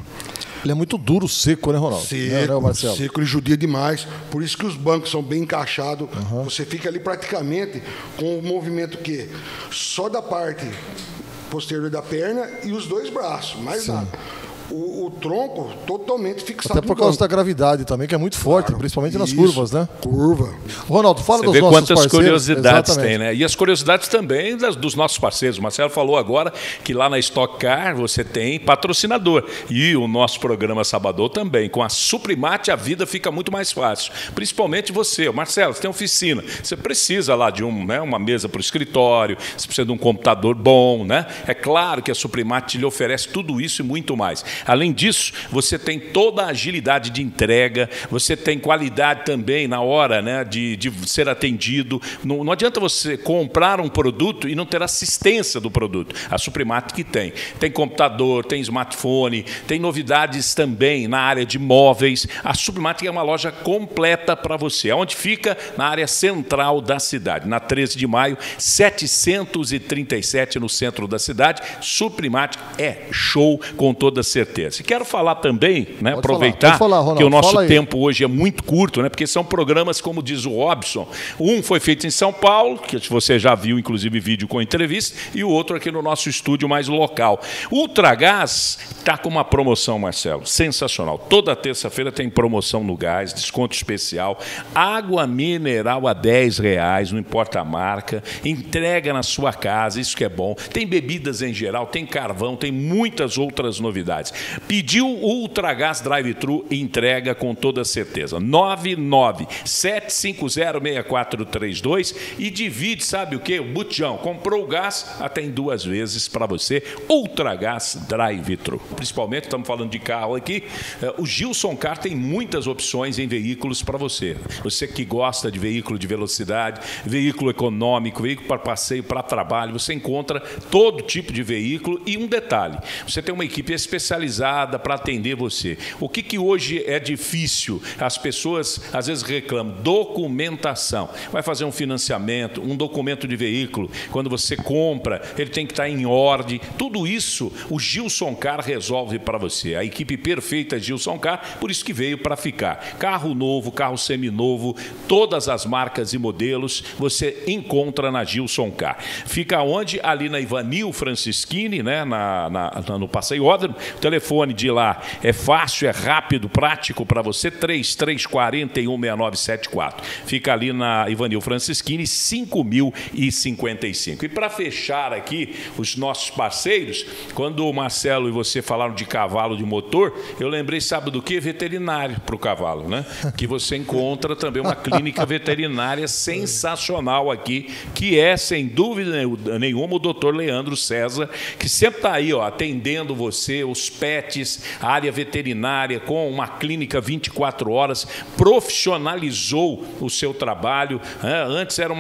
[SPEAKER 2] Ele é muito duro, seco, né, Ronaldo?
[SPEAKER 9] Seco,
[SPEAKER 2] Marcelo?
[SPEAKER 9] Seco, ele judia demais. Por isso que os bancos são bem encaixados. Você fica ali praticamente com o movimento que só da parte posterior da perna e os dois braços, mais nada. O tronco totalmente fixado.
[SPEAKER 2] Até por causa da gravidade também, que é muito forte, principalmente nas curvas, né?
[SPEAKER 9] Curva.
[SPEAKER 2] Ronaldo, fala dos
[SPEAKER 10] nossos
[SPEAKER 2] parceiros.
[SPEAKER 10] Quantas curiosidades
[SPEAKER 2] Exatamente.
[SPEAKER 10] tem, né? E as curiosidades também dos nossos parceiros. O Marcelo falou agora que lá na Stock Car você tem patrocinador. E o nosso programa Sabadão também. Com a Suprimate a vida fica muito mais fácil. Principalmente você. Marcelo, você tem oficina. Você precisa lá de uma mesa para o escritório, você precisa de um computador bom, né? É claro que a Suprimate lhe oferece tudo isso e muito mais. Além disso, você tem toda a agilidade de entrega, você tem qualidade também na hora, né, de ser atendido. Não adianta você comprar um produto e não ter assistência do produto. A Suprimate que tem. Tem computador, tem smartphone, tem novidades também na área de móveis. A Suprimate é uma loja completa para você. Onde fica? Na área central da cidade. Na 13 de maio, 737 no centro da cidade. Suprimate é show com toda certeza. E quero falar também, né, aproveitar
[SPEAKER 2] Ronaldo,
[SPEAKER 10] que o nosso tempo hoje é muito curto, né, porque são programas, como diz o Robson, um foi feito em São Paulo, que você já viu, inclusive, vídeo com entrevista, e o outro aqui no nosso estúdio mais local. O Ultragás está com uma promoção, Marcelo, sensacional. Toda terça-feira tem promoção no gás, desconto especial, água mineral a R$10, não importa a marca, entrega na sua casa, isso que é bom. Tem bebidas em geral, tem carvão, tem muitas outras novidades. Pediu o Ultragás Drive-Thru, entrega com toda certeza. 997506432 e divide, sabe o quê? O botijão. Comprou o gás, até em 2 vezes para você. Ultragás Drive-Thru. Principalmente, estamos falando de carro aqui, o Gilson Car tem muitas opções em veículos para você. Você que gosta de veículo de velocidade, veículo econômico, veículo para passeio, para trabalho, você encontra todo tipo de veículo. E um detalhe, você tem uma equipe especializada para atender você. O que hoje é difícil? As pessoas às vezes reclamam. Documentação. Vai fazer um financiamento, um documento de veículo. Quando você compra, ele tem que estar em ordem. Tudo isso o Gilson Car resolve para você. A equipe perfeita Gilson Car, por isso que veio para ficar. Carro novo, carro seminovo, todas as marcas e modelos você encontra na Gilson Car. Fica onde? Ali na Ivanil Francischini, né? No Passeio Ódromo. O telefone de lá é fácil, é rápido, prático para você, 33416974. Fica ali na Ivanil Francischini, 5055. E para fechar aqui os nossos parceiros, quando o Marcelo e você falaram de cavalo de motor, eu lembrei, sabe do que? Veterinário para o cavalo, né? Que você encontra também uma clínica veterinária sensacional aqui, que é, sem dúvida nenhuma, o Dr. Leandro César, que sempre está aí, ó, atendendo você, os pets, a área veterinária, com uma clínica 24 horas, profissionalizou o seu trabalho. Antes era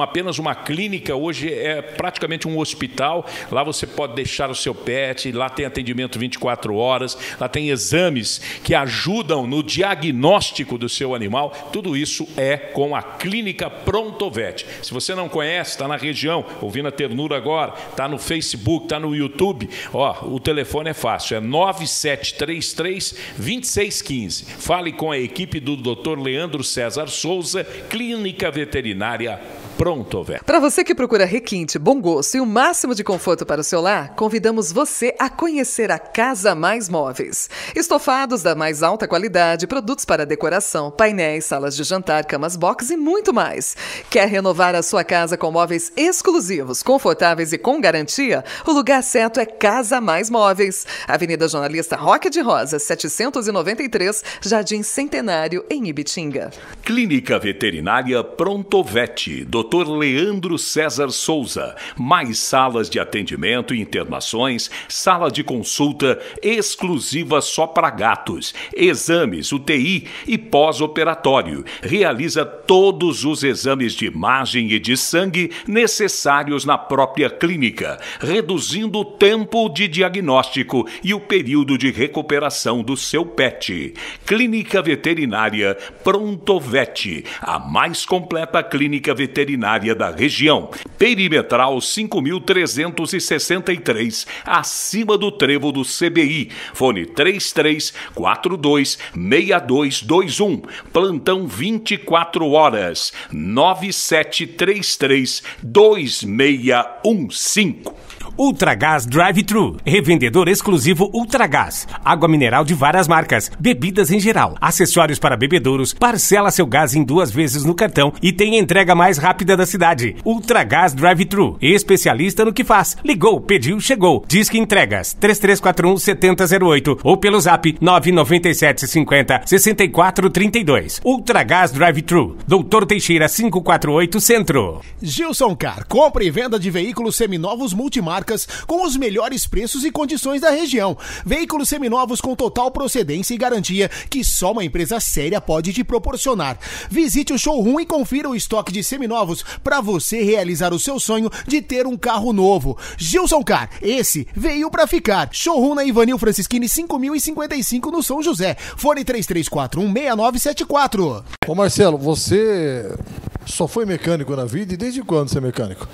[SPEAKER 10] apenas uma clínica, hoje é praticamente um hospital. Lá você pode deixar o seu pet, lá tem atendimento 24 horas, lá tem exames que ajudam no diagnóstico do seu animal. Tudo isso é com a Clínica Prontovet. Se você não conhece, está na região, ouvindo a Ternura agora, está no Facebook, está no YouTube, ó, o telefone é fácil, é 9733-2615. Fale com a equipe do Dr. Leandro César Souza, Clínica Veterinária Prontovet.
[SPEAKER 6] Para você que procura requinte, bom gosto e o máximo de conforto para o seu lar, convidamos você a conhecer a Casa Mais Móveis. Estofados da mais alta qualidade, produtos para decoração, painéis, salas de jantar, camas box e muito mais. Quer renovar a sua casa com móveis exclusivos, confortáveis e com garantia? O lugar certo é Casa Mais Móveis. Avenida Jornalista Roque de Rosa, 793, Jardim Centenário, em Ibitinga.
[SPEAKER 10] Clínica Veterinária Prontovet, Dr. Leandro César Souza. Mais salas de atendimento e internações, sala de consulta exclusiva só para gatos, exames, UTI e pós-operatório. Realiza todos os exames de imagem e de sangue necessários na própria clínica, reduzindo o tempo de diagnóstico e o período de recuperação do seu pet. Clínica Veterinária Prontovet, a mais completa clínica veterinária da região. Perimetral 5.363, acima do trevo do CBI. Fone 3342-6221. Plantão 24 horas. 9733-2615.
[SPEAKER 11] Ultragás Drive-Thru, revendedor exclusivo Ultragás, água mineral de várias marcas, bebidas em geral, acessórios para bebedouros, parcela seu gás em 2 vezes no cartão e tem a entrega mais rápida da cidade. Ultragás Drive-Thru, especialista no que faz. Ligou, pediu, chegou. Disque entregas 3341-7008 ou pelo zap 99750-6432. Ultragás Drive-Thru, Doutor Teixeira 548 Centro.
[SPEAKER 12] Gilson Car, compra e venda de veículos seminovos multimarcas com os melhores preços e condições da região. Veículos seminovos com total procedência e garantia que só uma empresa séria pode te proporcionar. Visite o showroom e confira o estoque de seminovos para você realizar o seu sonho de ter um carro novo. Gilson Car, esse veio para ficar. Showroom na Ivanil Francisquini 5055 no São José. Fone 3341-6974.
[SPEAKER 2] Ô Marcelo, você só foi mecânico na vida e desde quando você é mecânico?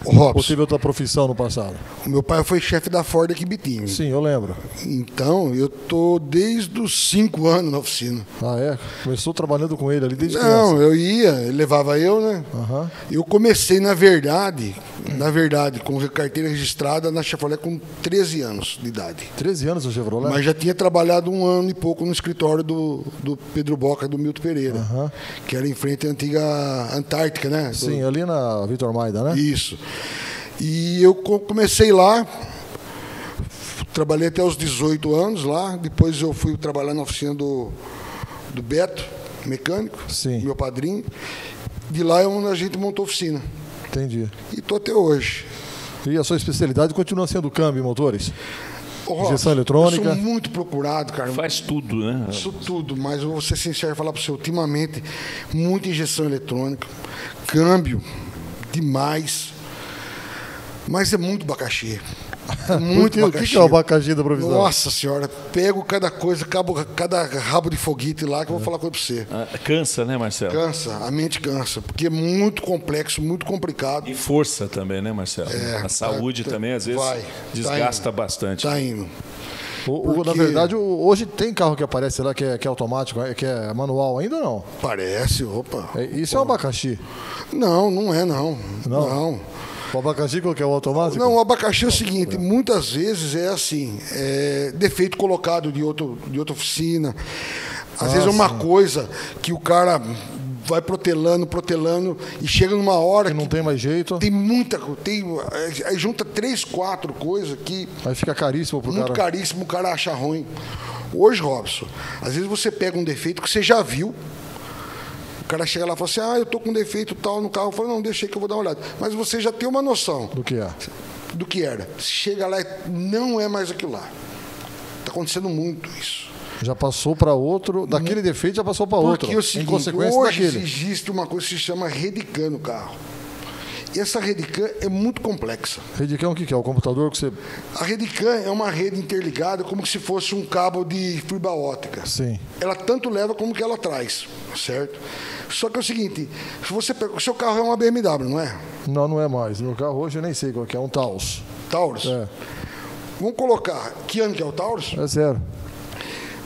[SPEAKER 2] Ou teve outra profissão no passado?
[SPEAKER 9] O meu pai foi chefe da Ford aqui em Bitinho.
[SPEAKER 2] Sim, eu lembro.
[SPEAKER 9] Então, eu tô desde os 5 anos na oficina.
[SPEAKER 2] Ah, é? Começou trabalhando com ele ali desde
[SPEAKER 9] criança?
[SPEAKER 2] Não,
[SPEAKER 9] eu ia, ele levava eu, né? Uhum. Eu comecei, na verdade, com carteira registrada na Chevrolet com 13 anos de idade.
[SPEAKER 2] 13 anos no Chevrolet?
[SPEAKER 9] Mas já tinha trabalhado 1 ano e pouco no escritório do Pedro Boca, do Milton Pereira, que era em frente à antiga Antártica, né?
[SPEAKER 2] Sim, ali na Vitor Maida, né?
[SPEAKER 9] Isso. E eu comecei lá, trabalhei até os 18 anos lá, depois eu fui trabalhar na oficina do Beto, mecânico, meu padrinho. De lá é onde a gente montou a oficina.
[SPEAKER 2] Entendi.
[SPEAKER 9] E estou até hoje.
[SPEAKER 2] E a sua especialidade continua sendo câmbio e motores? Injeção eletrônica?
[SPEAKER 9] Eu sou muito procurado, cara.
[SPEAKER 10] Faz tudo, né?
[SPEAKER 9] Faço tudo, mas eu vou ser sincero e falar para você, ultimamente, muita injeção eletrônica, câmbio, demais. Mas é muito abacaxi. Muito abacaxi.
[SPEAKER 2] O que é o abacaxi da provisão?
[SPEAKER 9] Nossa senhora, pego cada coisa, cada rabo de foguete lá que eu vou falar coisa pra você.
[SPEAKER 10] Cansa, né, Marcelo?
[SPEAKER 9] Cansa, a mente cansa, porque é muito complexo, muito complicado.
[SPEAKER 10] E força também, né, Marcelo? A saúde também, às vezes, desgasta bastante.
[SPEAKER 9] Tá indo.
[SPEAKER 2] Na verdade, hoje tem carro que aparece lá que é automático, que é manual ainda ou não?
[SPEAKER 9] Parece, opa.
[SPEAKER 2] Isso é um abacaxi?
[SPEAKER 9] Não, não é não. Não.
[SPEAKER 2] O abacaxi qual que é o automático?
[SPEAKER 9] Não, o abacaxi é o seguinte, muitas vezes é assim, defeito colocado de outra oficina. Às vezes é uma coisa que o cara vai protelando e chega numa hora que
[SPEAKER 2] não tem mais jeito.
[SPEAKER 9] Aí junta 3, 4 coisas que...
[SPEAKER 2] Aí fica caríssimo pro cara.
[SPEAKER 9] Muito caríssimo, o cara acha ruim. Hoje, Robson, às vezes você pega um defeito que você já viu. O cara chega lá e fala assim, eu tô com um defeito tal no carro. Eu falo, não, deixa aí que eu vou dar uma olhada. Mas você já tem uma noção.
[SPEAKER 2] Do que é?
[SPEAKER 9] Do que era. Chega lá e não é mais aquilo lá. Está acontecendo muito isso.
[SPEAKER 2] Já passou para outro, daquele defeito já passou para outro.
[SPEAKER 9] Porque é o seguinte,
[SPEAKER 2] em consequência
[SPEAKER 9] hoje
[SPEAKER 2] daquele.
[SPEAKER 9] existe uma coisa que se chama Redicam no carro. E essa Redicam é muito complexa.
[SPEAKER 2] Redicam o que é? O computador que você...
[SPEAKER 9] A Redicam é uma rede interligada como se fosse um cabo de fibra óptica.
[SPEAKER 2] Sim.
[SPEAKER 9] Ela tanto leva como que ela traz, certo? Só que é o seguinte, se você pega, o seu carro é uma BMW, não é?
[SPEAKER 2] Não, não é mais. Meu carro hoje eu nem sei qual que é, um Taurus.
[SPEAKER 9] Taurus?
[SPEAKER 2] É.
[SPEAKER 9] Vamos colocar, que ano que é o Taurus?
[SPEAKER 2] É 0.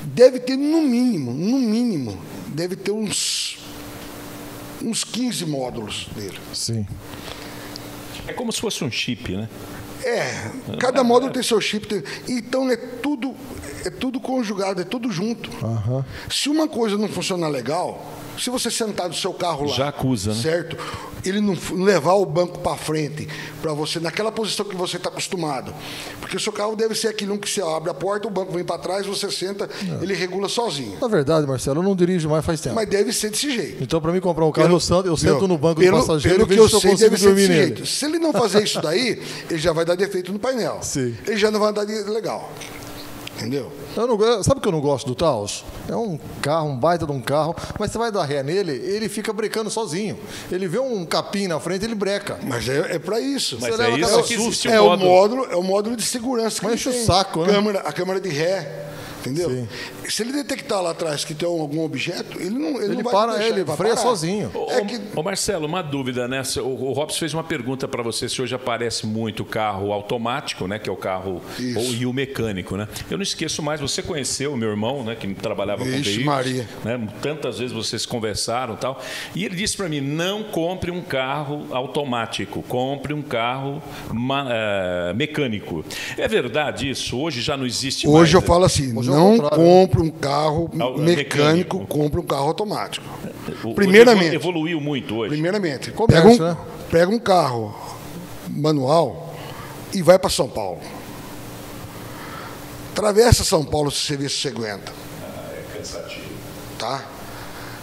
[SPEAKER 9] Deve ter no mínimo, deve ter uns uns 15 módulos dele.
[SPEAKER 2] Sim.
[SPEAKER 10] É como se fosse um chip, né?
[SPEAKER 9] Cada módulo tem seu chip. Então é tudo conjugado, é tudo junto.
[SPEAKER 2] Aham.
[SPEAKER 9] Se uma coisa não funcionar legal, se você sentar no seu carro lá,
[SPEAKER 10] já acusa, né?
[SPEAKER 9] Certo? Ele não levar o banco para frente, para você, naquela posição que você está acostumado. Porque o seu carro deve ser aquele que você abre a porta, o banco vem para trás, você senta, ele regula sozinho.
[SPEAKER 2] Na verdade, Marcelo, eu não dirijo mais faz tempo.
[SPEAKER 9] Mas deve ser desse jeito.
[SPEAKER 2] Então, para mim comprar um carro, eu sento no banco do passageiro
[SPEAKER 9] pelo
[SPEAKER 2] e
[SPEAKER 9] que
[SPEAKER 2] vejo
[SPEAKER 9] eu
[SPEAKER 2] se eu
[SPEAKER 9] sei,
[SPEAKER 2] consigo
[SPEAKER 9] deve ser
[SPEAKER 2] dormir
[SPEAKER 9] desse
[SPEAKER 2] nele.
[SPEAKER 9] jeito. Se ele não fazer isso daí, ele já vai dar defeito no painel.
[SPEAKER 2] Sim.
[SPEAKER 9] Ele já não vai andar legal. Entendeu?
[SPEAKER 2] Sabe o que eu não gosto do Taos? É um carro, um baita de um carro, mas você vai dar ré nele, ele fica brecando sozinho. Ele vê um capim na frente, ele breca.
[SPEAKER 9] Mas é para isso.
[SPEAKER 10] Mas é isso que existe
[SPEAKER 9] o módulo. É o módulo de segurança.
[SPEAKER 2] Mas enche o saco, né?
[SPEAKER 9] A câmera de ré. Entendeu? Sim. Se ele detectar lá atrás que tem algum objeto, ele não vai deixar,
[SPEAKER 2] ele freia sozinho.
[SPEAKER 10] Ô Marcelo, uma dúvida, né? O Robson fez uma pergunta para você se hoje aparece muito o carro automático, né? Que é o carro e o mecânico, né? Eu não esqueço mais, você conheceu o meu irmão, né? Que trabalhava com veículos.
[SPEAKER 9] Maria.
[SPEAKER 10] Né? Tantas vezes vocês conversaram e tal. E ele disse para mim, não compre um carro automático, compre um carro mecânico. É verdade isso? Hoje já não existe mais.
[SPEAKER 9] Hoje eu falo assim, não compre um carro mecânico, compre um carro automático. Primeiramente.
[SPEAKER 10] Evoluiu muito hoje.
[SPEAKER 9] Primeiramente,
[SPEAKER 2] Comércio,
[SPEAKER 9] pega um carro manual e vai para São Paulo. Atravessa São Paulo se você vê se você aguenta.
[SPEAKER 10] É cansativo.
[SPEAKER 9] Tá?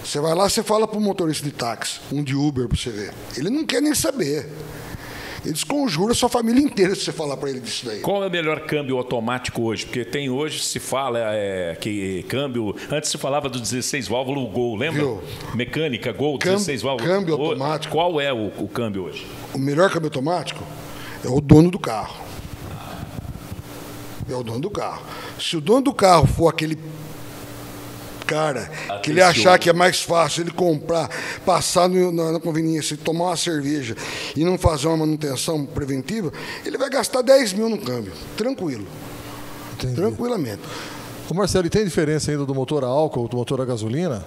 [SPEAKER 9] Você vai lá, você fala para o motorista de táxi, um de Uber para você ver. Ele não quer nem saber. Ele desconjura a sua família inteira se você falar para ele disso daí.
[SPEAKER 10] Qual é o melhor câmbio automático hoje? Porque tem hoje, se fala que câmbio... Antes se falava do 16 válvulas, o Gol, lembra?
[SPEAKER 9] Viu?
[SPEAKER 10] Mecânica, Gol, 16 válvulas.
[SPEAKER 9] Câmbio automático.
[SPEAKER 10] Qual é o câmbio hoje?
[SPEAKER 9] O melhor câmbio automático é o dono do carro. É o dono do carro. Se o dono do carro for aquele cara que ele achar que é mais fácil ele comprar, passar na conveniência, tomar uma cerveja e não fazer uma manutenção preventiva, ele vai gastar 10 mil no câmbio. Tranquilo.
[SPEAKER 2] Entendi.
[SPEAKER 9] Tranquilamente.
[SPEAKER 2] Ô Marcelo, e tem diferença ainda do motor a álcool, do motor a gasolina?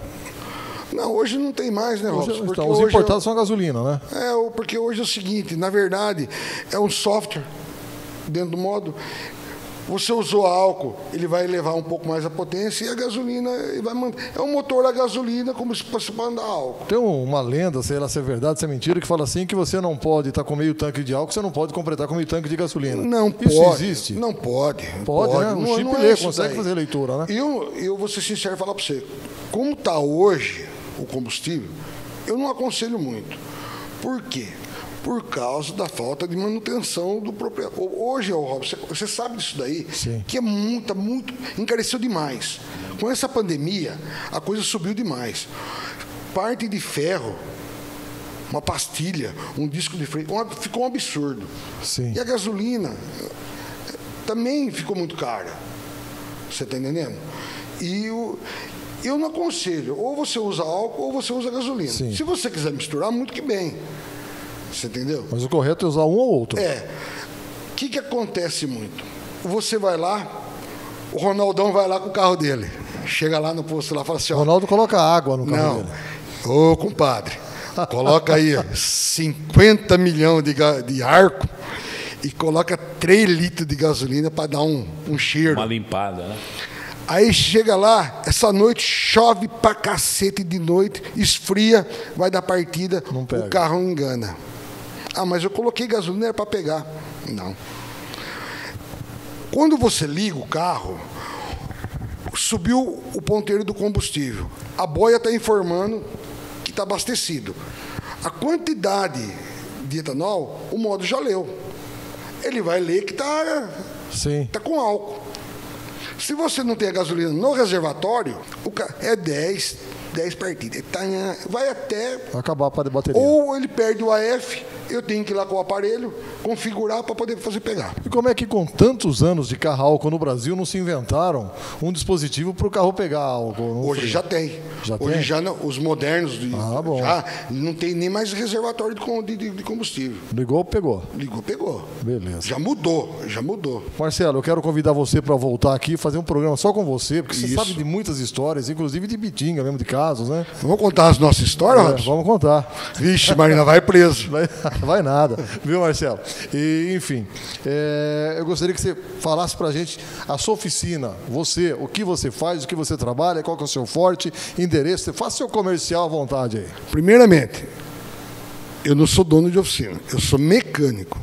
[SPEAKER 9] Não, hoje não tem mais, né, Robson?
[SPEAKER 2] Então, os importados são a gasolina, né?
[SPEAKER 9] Porque hoje é o seguinte, na verdade, é um software dentro do modo. Você usou álcool, ele vai elevar um pouco mais a potência e a gasolina vai manter. É um motor a gasolina como se fosse para andar álcool.
[SPEAKER 2] Tem uma lenda, sei lá se é verdade, se é mentira, que fala assim que você não pode estar com meio tanque de álcool, você não pode completar com meio tanque de gasolina.
[SPEAKER 9] Não
[SPEAKER 2] Isso
[SPEAKER 9] pode.
[SPEAKER 2] Existe?
[SPEAKER 9] Não pode.
[SPEAKER 2] Pode, né? Um chip lê, consegue fazer leitura, né?
[SPEAKER 9] Eu vou ser sincero e falar para você. Como está hoje o combustível, eu não aconselho muito. Por quê? Por causa da falta de manutenção do proprietário. Hoje, Robson, você sabe disso daí,
[SPEAKER 2] Sim.
[SPEAKER 9] Que é muito, encareceu demais. Com essa pandemia, a coisa subiu demais. Parte de ferro, uma pastilha, um disco de freio, ficou um absurdo.
[SPEAKER 2] Sim.
[SPEAKER 9] E a gasolina também ficou muito cara. Você está entendendo? E eu não aconselho, ou você usa álcool ou você usa gasolina.
[SPEAKER 2] Sim.
[SPEAKER 9] Se você quiser misturar, muito que bem. Você entendeu?
[SPEAKER 2] Mas o correto é usar um ou outro.
[SPEAKER 9] O que acontece muito? Você vai lá, o Ronaldão vai lá com o carro dele. Chega lá no posto lá e fala assim...
[SPEAKER 2] O Ronaldo coloca água no carro dele.
[SPEAKER 9] Ô, compadre, coloca aí 50 milhões de arco e coloca 3 litros de gasolina para dar um cheiro.
[SPEAKER 10] Uma limpada, né?
[SPEAKER 9] Aí chega lá, essa noite chove pra cacete de noite, esfria, vai dar partida, o carro não engana. Ah, mas eu coloquei gasolina, era para pegar. Não. Quando você liga o carro, subiu o ponteiro do combustível. A boia está informando que está abastecido. A quantidade de etanol, o modo já leu. Ele vai ler que está com álcool. Se você não tem a gasolina no reservatório, é 10 partidas. Vai até...
[SPEAKER 2] Vai acabar a bateria.
[SPEAKER 9] Ou ele perde o AF eu tenho que ir lá com o aparelho, configurar para poder fazer pegar.
[SPEAKER 2] E como é que com tantos anos de carro álcool no Brasil não se inventaram um dispositivo para o carro pegar álcool?
[SPEAKER 9] Hoje já tem. Hoje já os modernos já não tem nem mais reservatório de combustível.
[SPEAKER 2] Ligou, pegou.
[SPEAKER 9] Ligou, pegou.
[SPEAKER 2] Beleza.
[SPEAKER 9] Já mudou.
[SPEAKER 2] Marcelo, eu quero convidar você para voltar aqui e fazer um programa só com você, porque você sabe de muitas histórias, inclusive de bitinga mesmo, de casos, né?
[SPEAKER 9] Vamos contar as nossas histórias, Robson?
[SPEAKER 2] Vamos contar.
[SPEAKER 9] Vixe, Marina, vai preso.
[SPEAKER 2] Vai nada, viu, Marcelo? E, enfim, eu gostaria que você falasse pra gente a sua oficina, você, o que você faz, o que você trabalha, qual que é o seu forte, endereço, você faça seu comercial à vontade aí.
[SPEAKER 9] Primeiramente, eu não sou dono de oficina, eu sou mecânico.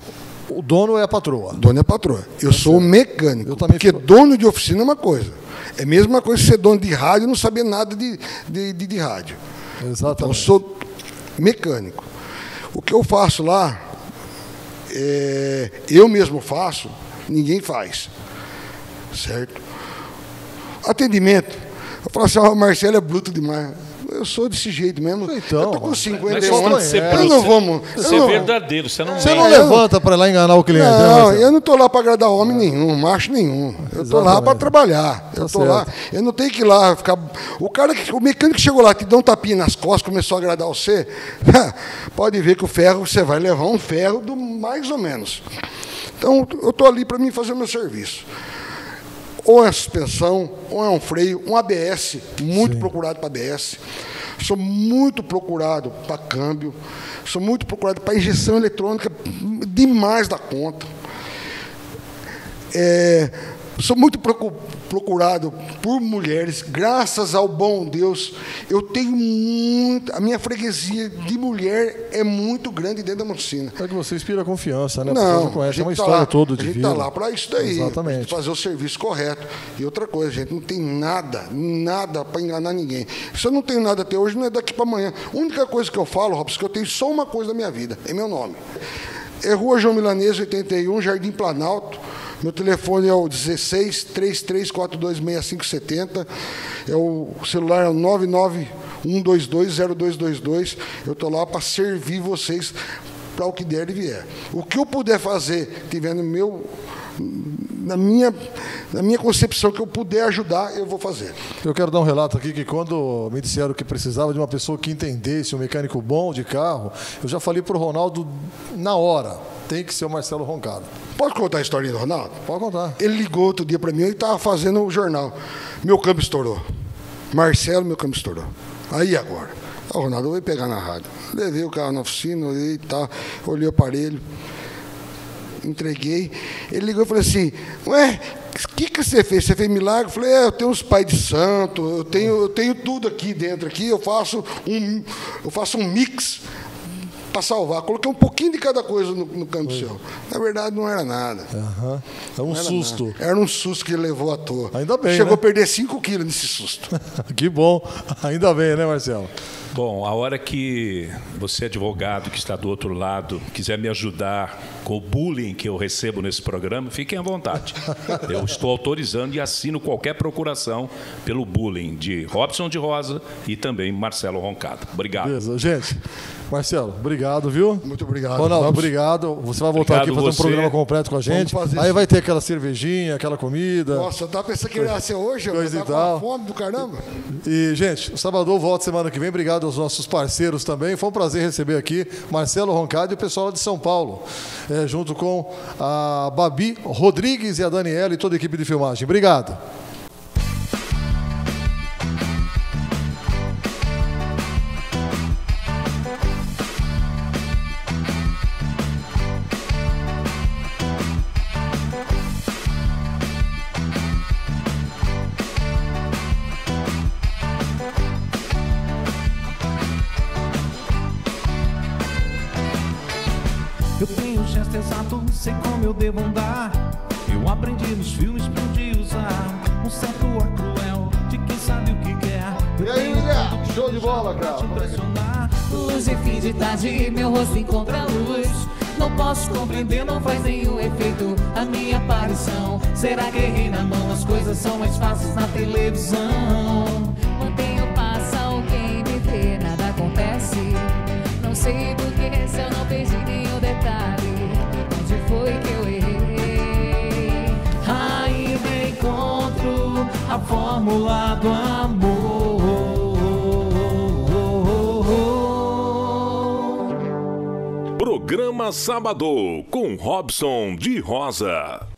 [SPEAKER 2] O dono é a patroa?
[SPEAKER 9] O dono é a patroa. Eu sou mecânico, porque dono de oficina é uma coisa. É a mesma coisa que ser dono de rádio e não saber nada de rádio.
[SPEAKER 2] Exatamente.
[SPEAKER 9] Então, eu sou mecânico. O que eu faço lá, eu mesmo faço, ninguém faz. Certo? Atendimento. Eu falo assim, Marcelo é bruto demais. Eu sou desse jeito mesmo.
[SPEAKER 2] Então,
[SPEAKER 9] eu tô com 50
[SPEAKER 10] anos. Você é verdadeiro. Você não
[SPEAKER 2] levanta para ir lá enganar o cliente.
[SPEAKER 9] Não, eu não estou lá para agradar homem nenhum, macho nenhum. Eu estou lá para trabalhar. Eu estou lá. Eu não tenho que ir lá ficar. O mecânico que chegou lá, te dá um tapinha nas costas, começou a agradar você. Pode ver que o ferro, você vai levar um ferro do mais ou menos. Então, eu estou ali para mim fazer o meu serviço. Ou é suspensão, ou é um freio, um ABS, muito procurado para ABS. Sou muito procurado para câmbio, sou muito procurado para injeção eletrônica, demais da conta. Sou muito procurado por mulheres, graças ao bom Deus. Eu tenho muito. A minha freguesia de mulher é muito grande dentro da minha oficina.
[SPEAKER 2] É que você inspira confiança, né?
[SPEAKER 9] Não,
[SPEAKER 2] conhece, é uma história toda de vida.
[SPEAKER 9] A gente está lá para isso daí.
[SPEAKER 2] Exatamente.
[SPEAKER 9] Fazer o serviço correto. E outra coisa, a gente não tem nada para enganar ninguém. Se eu não tenho nada até hoje, não é daqui para amanhã. A única coisa que eu falo, Robson, que eu tenho só uma coisa na minha vida, é meu nome. É Rua João Milanês, 81, Jardim Planalto. Meu telefone é o 16-3342-6570. O celular é o 991220222. Eu estou lá para servir vocês para o que der e vier. O que eu puder fazer, tiver na minha concepção, que eu puder ajudar, eu vou fazer.
[SPEAKER 2] Eu quero dar um relato aqui que quando me disseram que precisava de uma pessoa que entendesse um mecânico bom de carro, eu já falei para o Ronaldo na hora, tem que ser o Marcelo Roncado.
[SPEAKER 9] Pode contar a história do Ronaldo?
[SPEAKER 2] Pode contar.
[SPEAKER 9] Ele ligou outro dia para mim, ele estava fazendo o jornal. Meu câmbio estourou. Marcelo, meu câmbio estourou. Aí agora? O Ronaldo, eu vou pegar na rádio. Levei o carro na oficina, olhei e tal, olhei o aparelho, entreguei. Ele ligou e falou assim, ué, o que você fez? Você fez milagre? Eu falei, eu tenho uns pais de santo, eu tenho tudo aqui dentro, eu faço um mix para salvar. Coloquei um pouquinho de cada coisa no câmbio seu. Na verdade, não era nada.
[SPEAKER 2] É um susto.
[SPEAKER 9] Nada. Era um susto que ele levou à toa.
[SPEAKER 2] Ainda bem,
[SPEAKER 9] Chegou a perder 5 quilos nesse susto.
[SPEAKER 2] Que bom. Ainda bem, né, Marcelo?
[SPEAKER 10] Bom, a hora que você, advogado, que está do outro lado, quiser me ajudar com o bullying que eu recebo nesse programa, fiquem à vontade. Eu estou autorizando e assino qualquer procuração pelo bullying de Robson de Rosa e também Marcelo Roncado. Obrigado.
[SPEAKER 2] Beleza, gente. Marcelo, obrigado, viu?
[SPEAKER 9] Muito obrigado.
[SPEAKER 2] Ronaldo, obrigado. Você vai voltar aqui fazer um programa completo com a gente. Aí vai ter aquela cervejinha, aquela comida.
[SPEAKER 9] Nossa, eu tava pensando que ia ser hoje,
[SPEAKER 2] coisa
[SPEAKER 9] eu tava com fome do caramba.
[SPEAKER 2] E, gente, o Salvador volta semana que vem. Obrigado aos nossos parceiros também. Foi um prazer receber aqui Marcelo Roncado e o pessoal de São Paulo, junto com a Babi Rodrigues e a Daniela e toda a equipe de filmagem. Obrigado.
[SPEAKER 1] Eu tenho o gesto exato, sei como eu devo andar. Eu aprendi nos filmes pra onde usar um certo ar cruel de quem sabe o que quer.
[SPEAKER 2] E aí, William? Show de bola, cara.
[SPEAKER 3] Luz e fim de tarde, meu rosto encontra luz. Não posso compreender, não faz nenhum efeito a minha aparição. Será que errei na mão? As coisas são mais fáceis na televisão. Mantenho passa, alguém me vê, nada acontece. Não sei porquê, se eu não perdi nem o
[SPEAKER 1] vamos lá do amor.
[SPEAKER 4] Programa Sábado com Robson de Rosa.